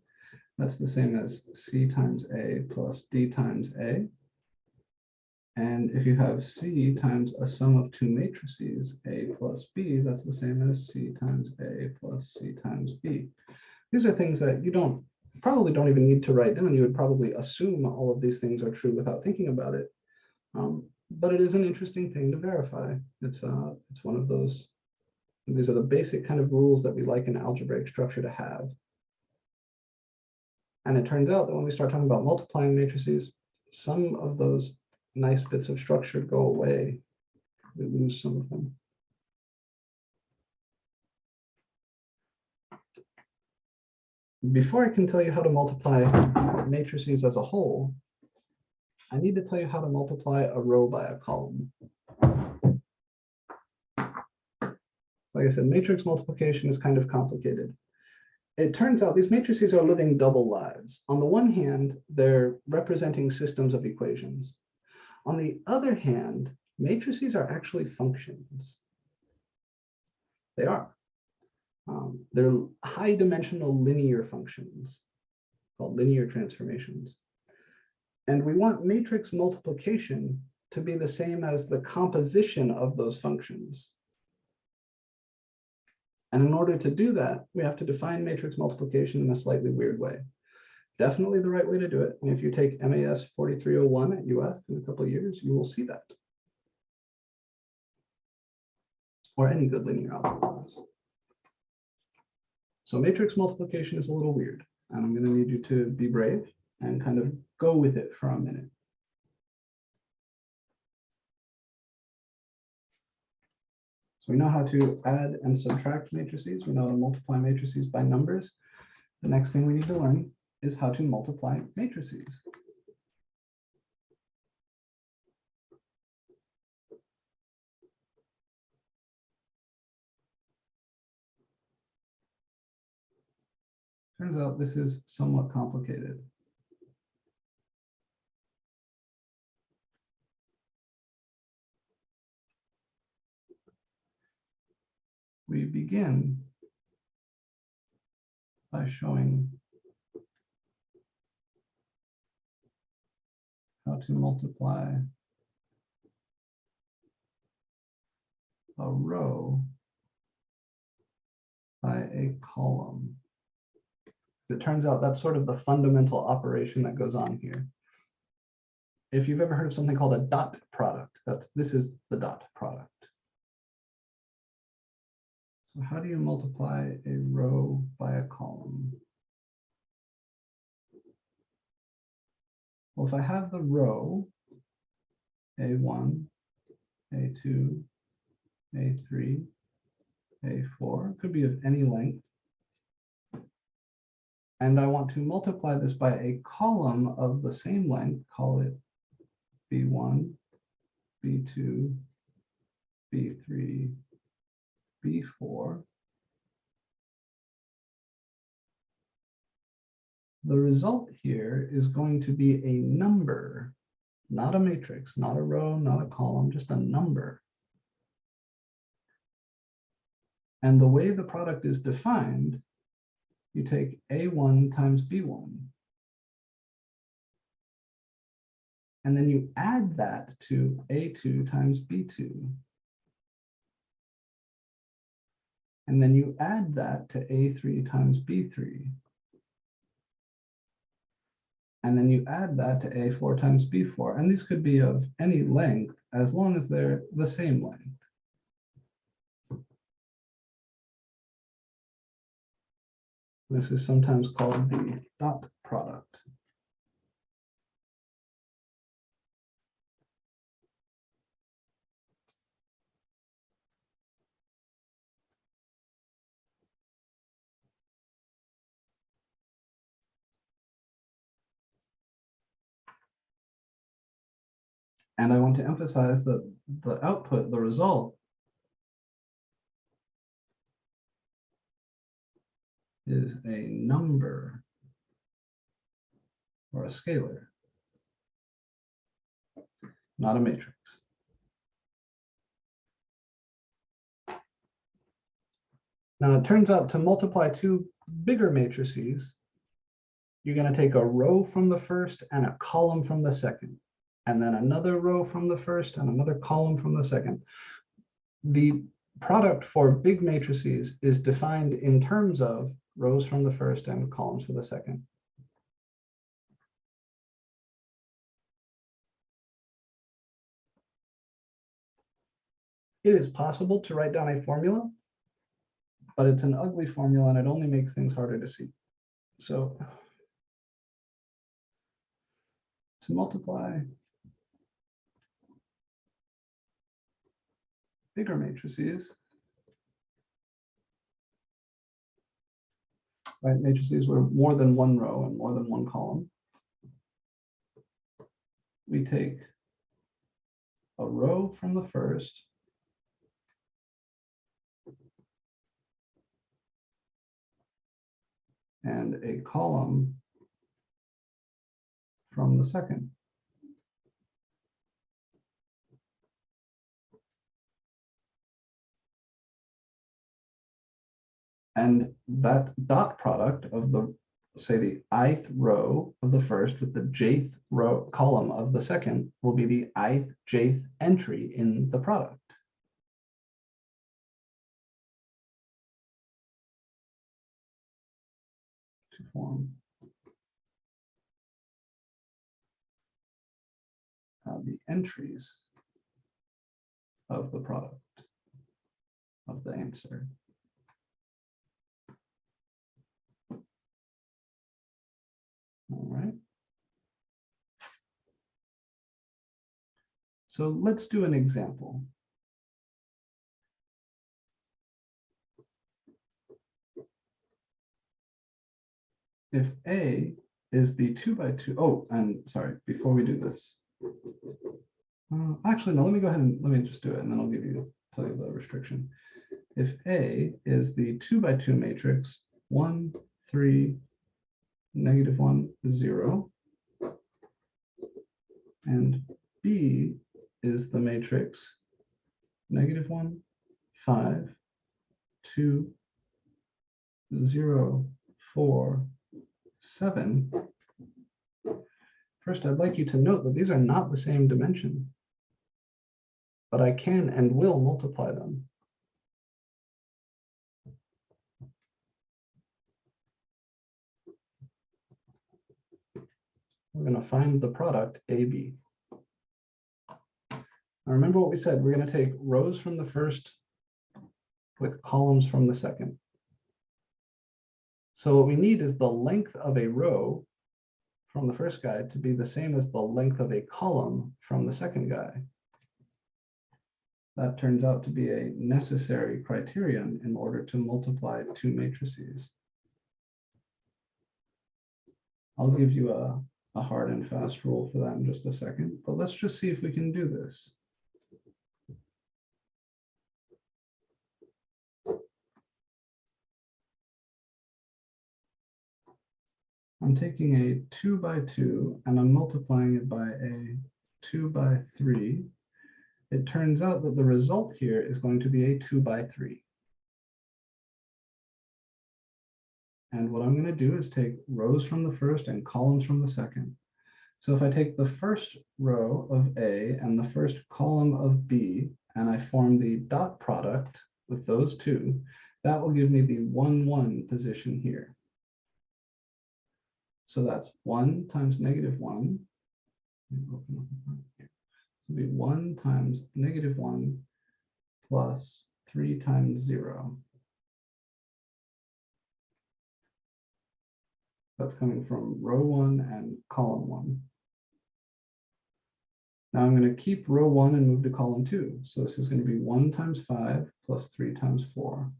that's the same as C times A plus D times A. And if you have C times a sum of two matrices, A plus B, that's the same as C times A plus C times B. These are things that you probably don't even need to write down. You would probably assume all of these things are true without thinking about it. But it is an interesting thing to verify. It's one of those, these are the basic kind of rules that we like in algebraic structure to have. And it turns out that when we start talking about multiplying matrices, some of those nice bits of structure go away. We lose some of them. Before I can tell you how to multiply matrices as a whole, I need to tell you how to multiply a row by a column. Like I said, matrix multiplication is kind of complicated. It turns out these matrices are living double lives. On the one hand, they're representing systems of equations. On the other hand, matrices are actually functions. They are. They're high dimensional linear functions called linear transformations. And we want matrix multiplication to be the same as the composition of those functions. And in order to do that, we have to define matrix multiplication in a slightly weird way. Definitely the right way to do it. And if you take MAS1140.008 at UF in a couple of years, you will see that. Or any good linear algebra class. So matrix multiplication is a little weird, and I'm going to need you to be brave and kind of go with it for a minute. So we know how to add and subtract matrices. We know how to multiply matrices by numbers. The next thing we need to learn is how to multiply matrices. Turns out this is somewhat complicated. We begin by showing how to multiply a a row by a column. It turns out that's sort of the fundamental operation that goes on here. If you've ever heard of something called a dot product, this is the dot product. So how do you multiply a row by a column? Well, if I have the row A1, A2, A3, A4, could be of any length, and I want to multiply this by a column of the same length, call it B1, B2, B3, B4. The result here is going to be a number, not a matrix, not a row, not a column, just a number. And the way the product is defined, you take A1 times B1, and then you add that to A2 times B2. And then you add that to A3 times B3. And then you add that to A4 times B4. And these could be of any length as long as they're the same length. This is sometimes called the dot product. And I want to emphasize that the output, the result, is a number or a scalar, not a matrix. Now it turns out to multiply two bigger matrices, you're going to take a row from the first and a column from the second, and then another row from the first and another column from the second. The product for big matrices is defined in terms of rows from the first and columns for the second. It is possible to write down a formula, but it's an ugly formula and it only makes things harder to see. So to multiply bigger matrices, right? Matrices were more than one row and more than one column. We take a row from the first and a column from the second. And that dot product of the, say, the ith row of the first with the jth row column of the second will be the ith jth entry in the product. To form the entries of the product of the answer. All right. So let's do an example. If A is the 2 by 2, oh, and sorry, before we do this, actually, no, let me go ahead and let me just do it, and then I'll tell you the restriction. If A is the 2 by 2 matrix, 1, 3, -1, 0, and B is the matrix -1, 5, 2, 0, 4, 7. First, I'd like you to note that these are not the same dimension, but I can and will multiply them. we're going to find the product AB. Now remember what we said, we're going to take rows from the first with columns from the second. So what we need is the length of a row from the first guy to be the same as the length of a column from the second guy. That turns out to be a necessary criterion in order to multiply two matrices. I'll give you a hard and fast rule for that in just a second, but let's just see if we can do this. I'm taking a 2 by 2 and I'm multiplying it by a 2 by 3. It turns out that the result here is going to be a 2 by 3. And what I'm going to do is take rows from the first and columns from the second. So if I take the first row of A and the first column of B, and I form the dot product with those two, that will give me the 1, 1 position here. So that's 1 times -1. It'll be 1 times -1 plus 3 times 0. That's coming from row 1 and column 1. Now I'm going to keep row 1 and move to column 2. So this is going to be 1 times 5 plus 3 times 4.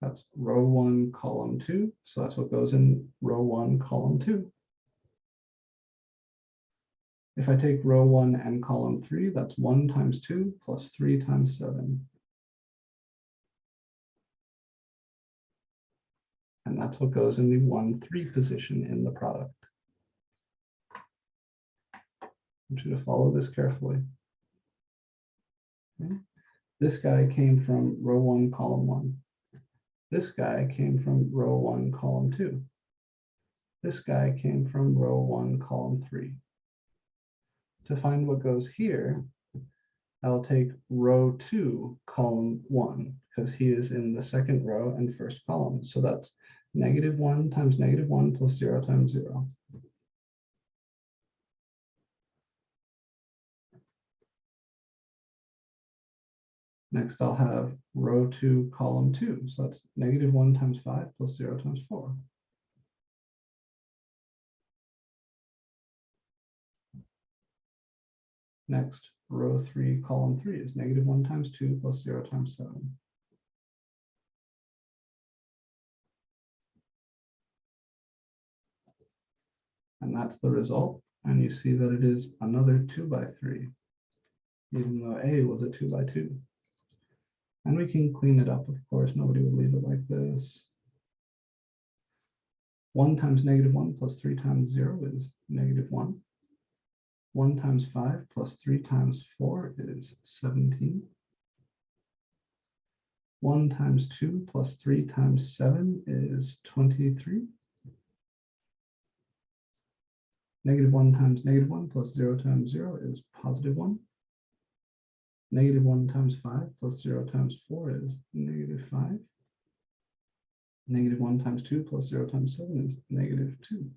That's row 1, column 2. So that's what goes in row 1, column 2. If I take row 1 and column 3, that's 1 times 2 plus 3 times 7. And that's what goes in the 1, 3 position in the product. I want you to follow this carefully. Okay. This guy came from row 1, column 1. This guy came from row 1, column 2. This guy came from row 1, column 3. To find what goes here, I'll take row 2, column 1, because he is in the second row and first column. So that's -1 times -1 plus 0 times 0. Next, I'll have row 2, column 2. So that's -1 times 5 plus 0 times 4. Next, row 3, column 3 is -1 times 2 plus 0 times 7. And that's the result. And you see that it is another 2 by 3, even though A was a 2 by 2. And we can clean it up, of course. Nobody would leave it like this. 1 times -1 plus 3 times 0 is -1. 1 times 5 plus 3 times 4 is 17. 1 times 2 plus 3 times 7 is 23. -1 times -1 plus 0 times 0 is +1. -1 times 5 plus 0 times 4 is -5. -1 times 2 plus 0 times 7 is -2.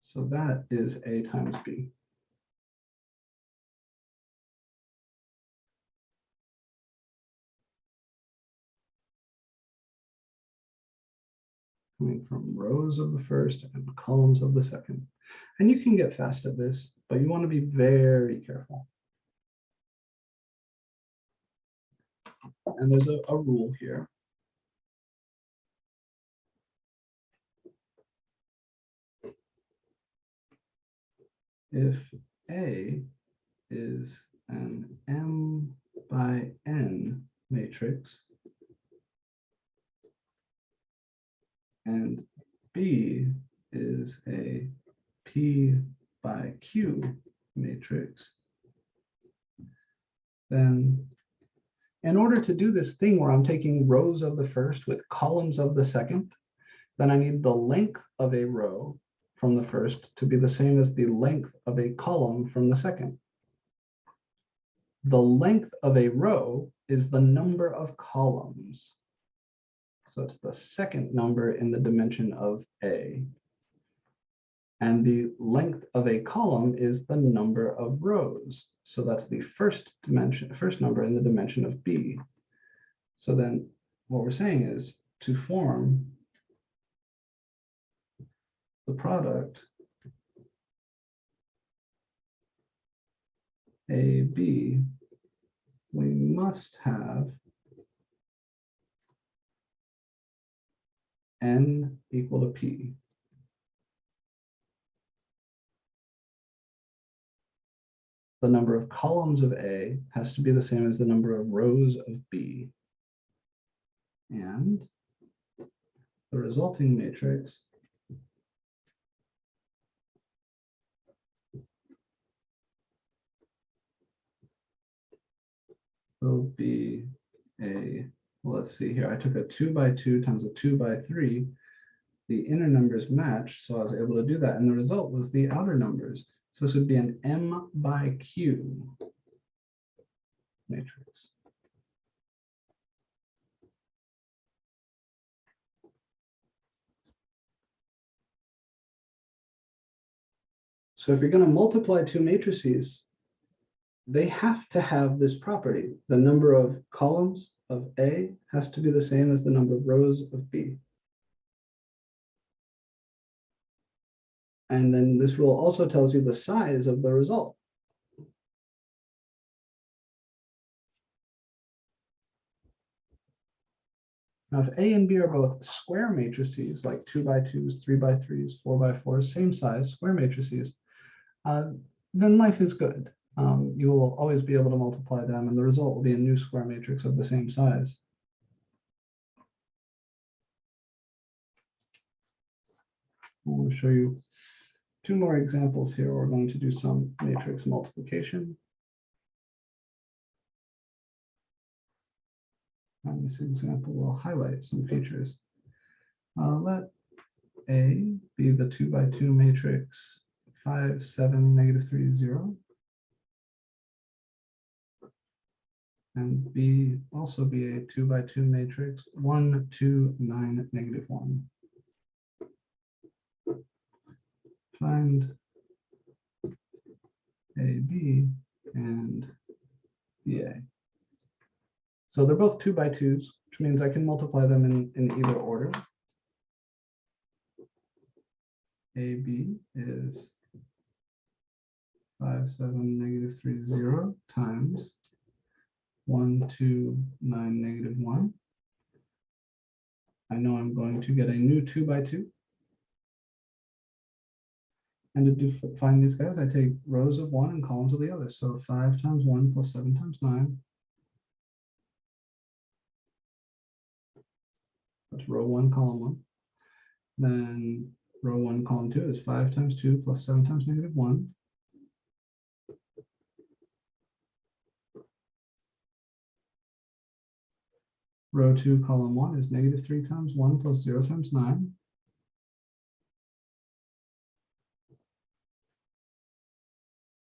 So that is A times B. Coming from rows of the first and columns of the second. And you can get fast at this, but you want to be very careful. And there's a rule here. If A is an M by N matrix and B is a P by Q matrix, then in order to do this thing where I'm taking rows of the first with columns of the second, then I need the length of a row from the first to be the same as the length of a column from the second. The length of a row is the number of columns. So it's the second number in the dimension of A. And the length of a column is the number of rows. So that's the first number in the dimension of B. So then what we're saying is to form the product AB, we must have n equal to P. The number of columns of A has to be the same as the number of rows of B. And the resulting matrix will be a, well, let's see here. I took a 2 by 2 times a 2 by 3. The inner numbers matched, so I was able to do that. And the result was the outer numbers. So this would be an M by Q matrix. So if you're going to multiply two matrices, they have to have this property. The number of columns of A has to be the same as the number of rows of B. And then this rule also tells you the size of the result. Now, if A and B are both square matrices, like 2 by 2s, 3 by 3s, 4 by 4s, same size, square matrices, then life is good. You will always be able to multiply them, and the result will be a new square matrix of the same size. I want to show you two more examples here. We're going to do some matrix multiplication. And this example will highlight some features. Let A be the 2 by 2 matrix 5, 7, -3, 0. And B also be a 2 by 2 matrix 1, 2, 9, -1. Find AB and BA. So they're both 2 by 2s, which means I can multiply them in either order. AB is 5, 7, -3, 0 times 1, 2, 9, -1. I know I'm going to get a new 2 by 2. And to find these guys, I take rows of 1 and columns of the other. So 5 times 1 plus 7 times 9. That's row 1, column 1. Then row 1, column 2 is 5 times 2 plus 7 times -1. Row 2, column 1 is -3 times 1 plus 0 times 9.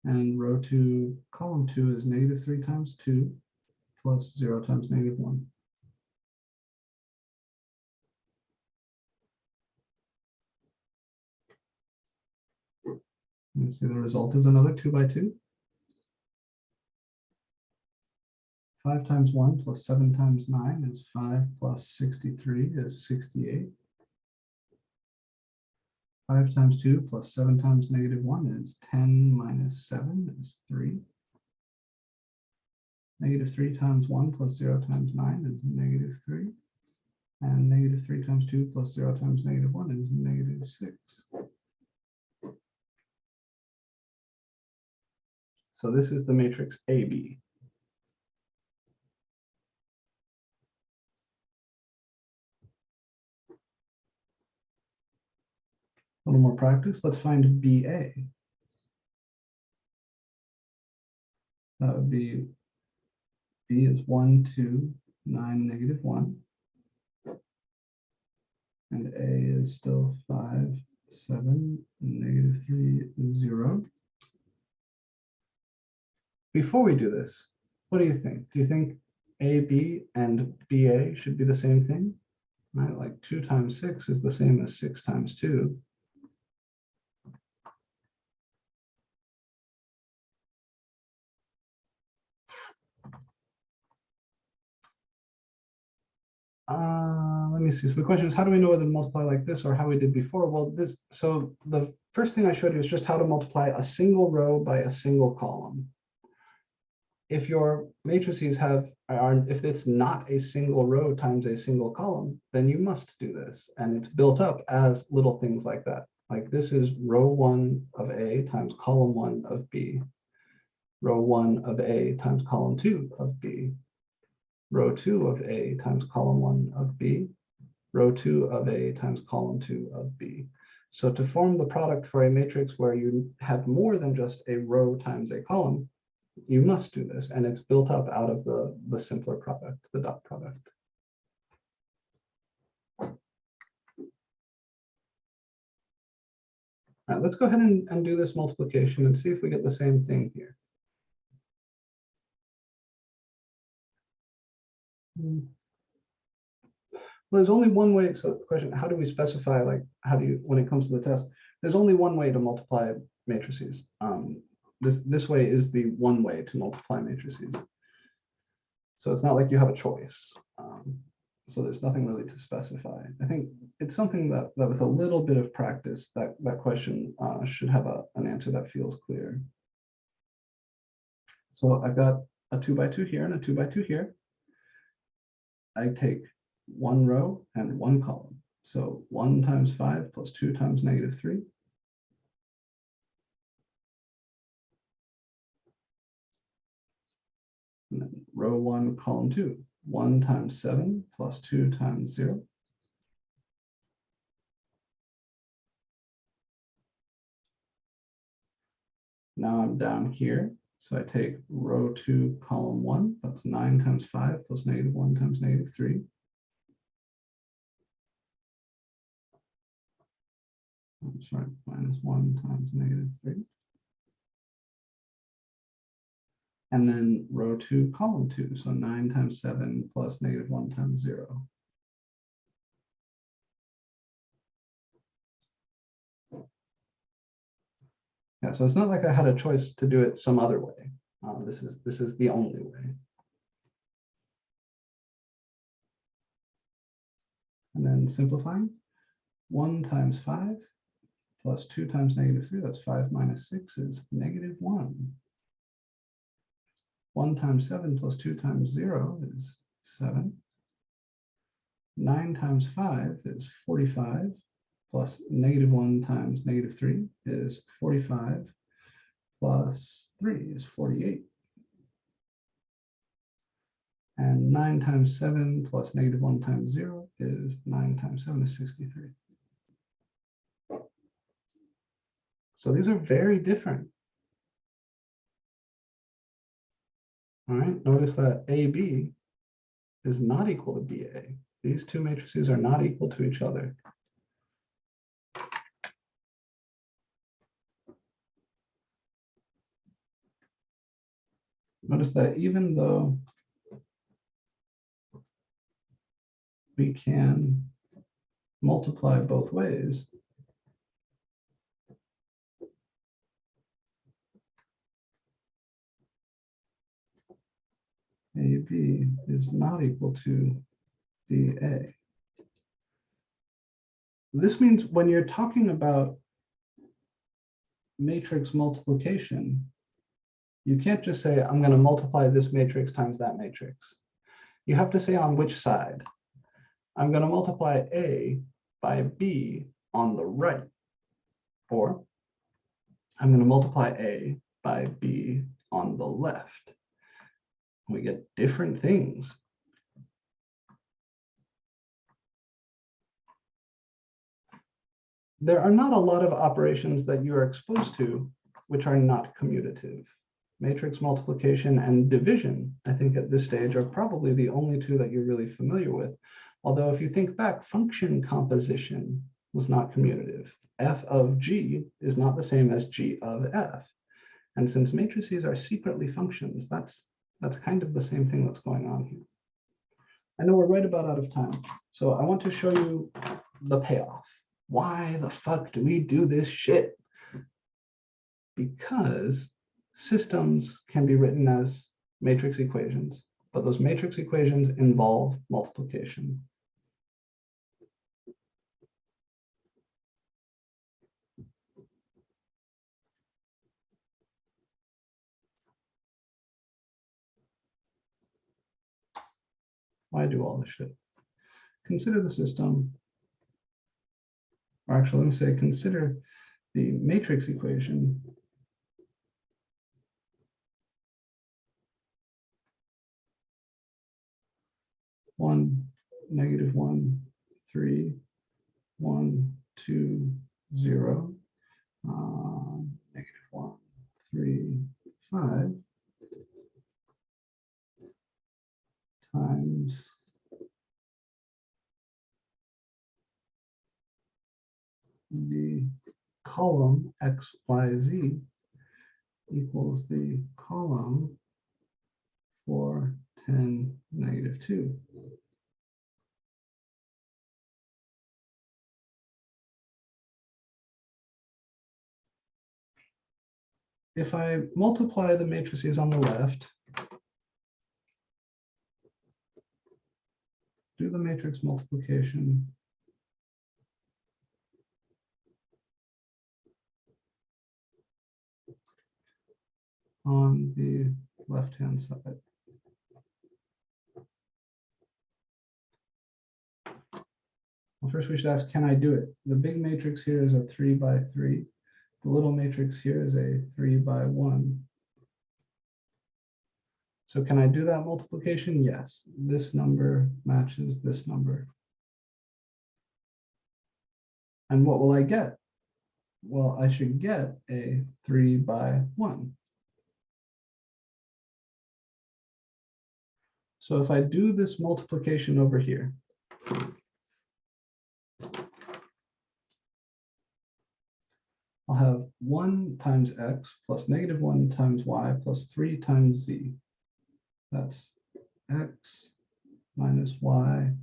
And row 2, column 2 is -3 times 2 plus 0 times -1. You see the result is another 2 by 2. 5 times 1 plus 7 times 9 is 5 plus 63 is 68. 5 times 2 plus 7 times -1 is 10 minus 7 is 3. -3 times 1 plus 0 times 9 is -3. And -3 times 2 plus 0 times -1 is -6. So this is the matrix AB. A little more practice. Let's find BA. That would be B is 1, 2, 9, -1. And A is still 5, 7, -3, 0. Before we do this, what do you think? Do you think AB and BA should be the same thing? right? Like 2 times 6 is the same as 6 times 2. Let me see. So the question is, how do we know whether to multiply like this or how we did before? Well, so the first thing I showed you is just how to multiply a single row by a single column. If your matrices if it's not a single row times a single column, then you must do this. And it's built up as little things like that. Like this is row 1 of A times column 1 of B. Row 1 of A times column 2 of B. Row 2 of A times column 1 of B. Row 2 of A times column 2 of B. So to form the product for a matrix where you have more than just a row times a column, you must do this, and it's built up out of the simpler product, the dot product. All right, let's go ahead and do this multiplication and see if we get the same thing here. Well, there's only one way. So the question, how do we specify, like, when it comes to the test, there's only one way to multiply matrices. This way is the one way to multiply matrices. So it's not like you have a choice. So there's nothing really to specify. I think it's something that with a little bit of practice, that question should have an answer that feels clear. So I've got a 2 by 2 here and a 2 by 2 here. I take one row and one column. So 1 times 5 plus 2 times -3. And then row 1, column 2, 1 times 7 plus 2 times 0. Now I'm down here. So I take row 2, column 1, that's 9 times 5 plus -1 times -3. I'm sorry, -1 times -3. And then row 2, column 2, so 9 times 7 plus -1 times 0. Yeah, so it's not like I had a choice to do it some other way. This is the only way. And then simplifying, 1 times 5 plus 2 times -3, that's 5 minus 6 is -1. 1 times 7 plus 2 times 0 is 7. 9 times 5 is 45, plus -1 times -3 is 45, plus 3 is 48. And 9 times 7 plus -1 times 0 is 9 times 7 is 63. So these are very different. All right, notice that AB is not equal to BA. These two matrices are not equal to each other. Notice that even though we can multiply both ways, AB is not equal to BA. This means when you're talking about matrix multiplication, you can't just say, I'm going to multiply this matrix times that matrix. You have to say on which side. I'm going to multiply A by B on the right, or I'm going to multiply A by B on the left. We get different things. There are not a lot of operations that you are exposed to which are not commutative. Matrix multiplication and division, I think at this stage, are probably the only two that you're really familiar with. Although if you think back, function composition was not commutative. F of G is not the same as G of F. And since matrices are secretly functions, that's kind of the same thing that's going on here. I know we're right about out of time, so I want to show you the payoff. Why the fuck do we do this shit? Because systems can be written as matrix equations, but those matrix equations involve multiplication. Why do all this shit? Consider the system, or actually, let me say, consider the matrix equation (1, -1, 3, 1, 2, 0, -1, 3, 5 times the column x, y, z equals the column for 10, -2. If I multiply the matrices on the left, do the matrix multiplication on the left-hand side. Well, first we should ask, can I do it? The big matrix here is a 3 by 3. The little matrix here is a 3 by 1. So can I do that multiplication? Yes. This number matches this number. And what will I get? Well, I should get a 3 by 1. So if I do this multiplication over here, I'll have 1 times x plus -1 times y plus 3 times z. That's x minus y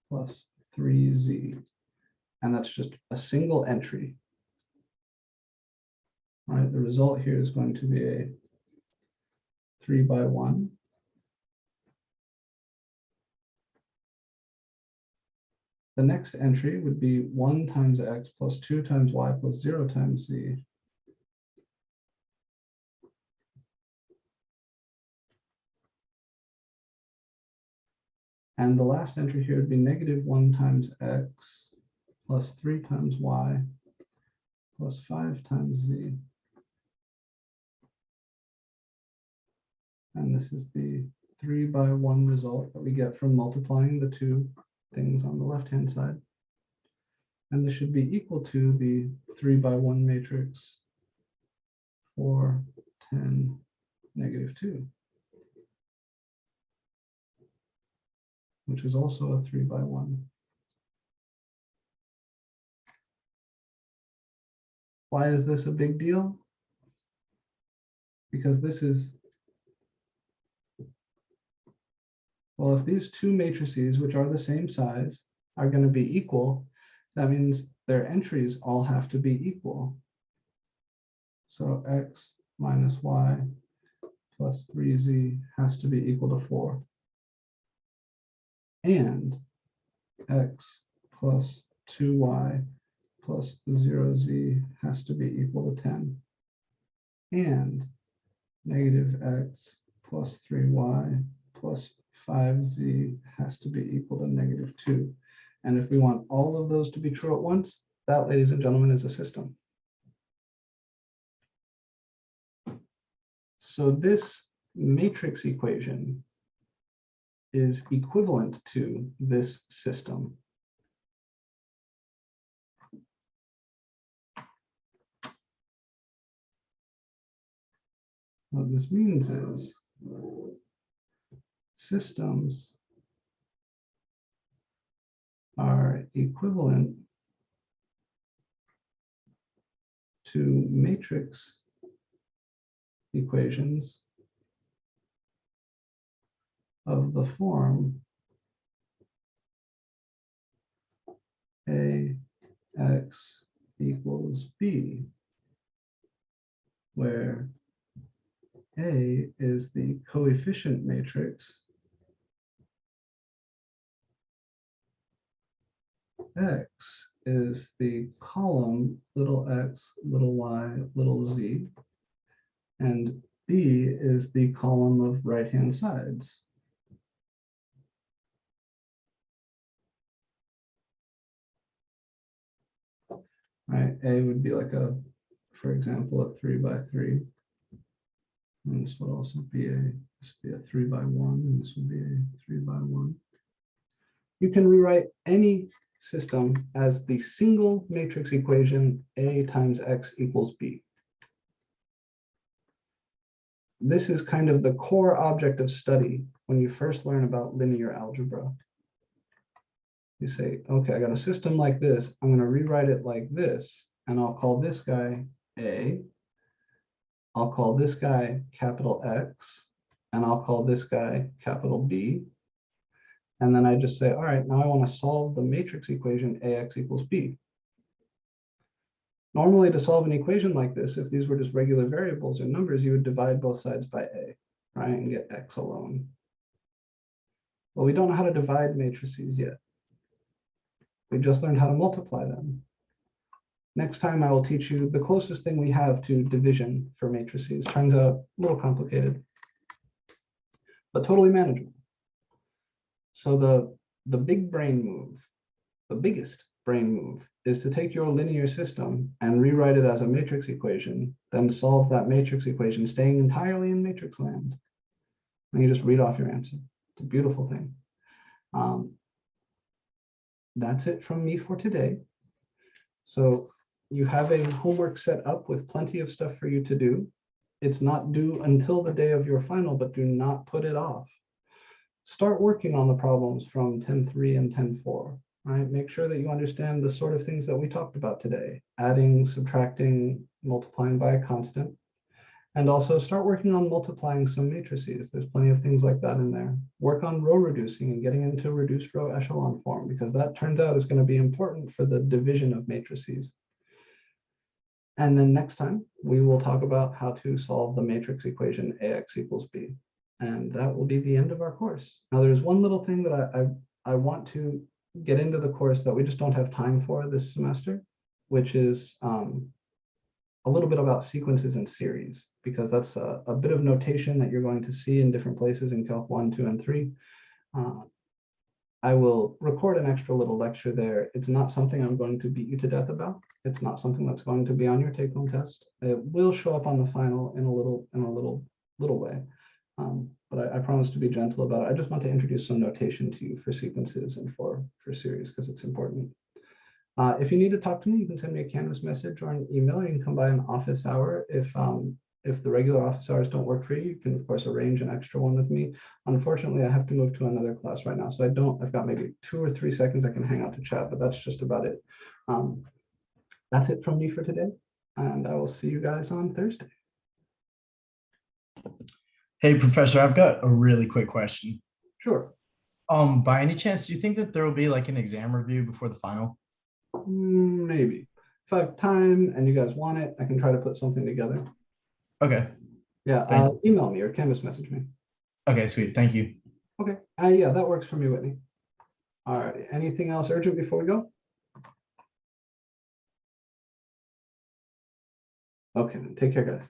plus 3z. And that's just a single entry. All right, the result here is going to be a 3 by 1. The next entry would be 1 times x plus 2 times y plus 0 times z. And the last entry here would be -1 times x plus 3 times y plus 5 times z. And this is the 3 by 1 result that we get from multiplying the two things on the left-hand side. And this should be equal to the 3 by 1 matrix for 10, -2, which is also a 3 by 1. Why is this a big deal? Because this is, well, if these two matrices, which are the same size, are going to be equal, that means their entries all have to be equal. So x minus y plus 3z has to be equal to 4. And x plus 2y plus 0z has to be equal to 10. And -x plus 3y plus 5z has to be equal to -2. And if we want all of those to be true at once, that, ladies and gentlemen, is a system. So this matrix equation is equivalent to this system. What this means is systems are equivalent to matrix equations of the form AX equals B, where A is the coefficient matrix, X is the column little x, little y, little z, and B is the column of right-hand sides. Right, A would be like a, for example, a 3 by 3. And this would also be a 3 by 1, and this would be a 3 by 1. You can rewrite any system as the single matrix equation A times X equals B. This is kind of the core object of study when you first learn about linear algebra. You say, okay, I got a system like this. I'm going to rewrite it like this, and I'll call this guy A. I'll call this guy capital X, and I'll call this guy capital B. And then I just say, all right, now I want to solve the matrix equation AX equals B. Normally, to solve an equation like this, if these were just regular variables or numbers, you would divide both sides by A, right, and get X alone. Well, we don't know how to divide matrices yet. We just learned how to multiply them. Next time, I will teach you the closest thing we have to division for matrices. Turns out a little complicated, but totally manageable. So the big brain move, the biggest brain move, is to take your linear system and rewrite it as a matrix equation, then solve that matrix equation, staying entirely in matrix land. And you just read off your answer. It's a beautiful thing. That's it from me for today. So you have a homework set up with plenty of stuff for you to do. It's not due until the day of your final, but do not put it off. Start working on the problems from 10.3 and 10.4. Right? Make sure that you understand the sort of things that we talked about today, adding, subtracting, multiplying by a constant, and also start working on multiplying some matrices. There's plenty of things like that in there. Work on row reducing and getting into reduced row echelon form, because that turns out is going to be important for the division of matrices. And then next time, we will talk about how to solve the matrix equation AX equals B. And that will be the end of our course. Now, there's one little thing that I want to get into the course that we just don't have time for this semester, which is a little bit about sequences and series, because that's a bit of notation that you're going to see in different places in Calc 1, 2, and 3. I will record an extra little lecture there. It's not something I'm going to beat you to death about. It's not something that's going to be on your take-home test. It will show up on the final in a little way. But I promise to be gentle about it. I just want to introduce some notation to you for sequences and for series, because it's important. If you need to talk to me, you can send me a Canvas message or an email. You can come by an office hour. If the regular office hours don't work for you, you can of course arrange an extra one with me. Unfortunately, I have to move to another class right now, so I've got maybe 2 or 3 seconds I can hang out to chat, but that's just about it. That's it from me for today, and I will see you guys on Thursday. Hey, Professor, I've got a really quick question. Sure. By any chance, do you think that there will be like an exam review before the final? Maybe. If I have time and you guys want it, I can try to put something together. Okay. Yeah, email me or Canvas message me. Okay, sweet. Thank you. Okay. Yeah, that works for me, Whitney. All right. Anything else urgent before we go? Okay, then take care, guys.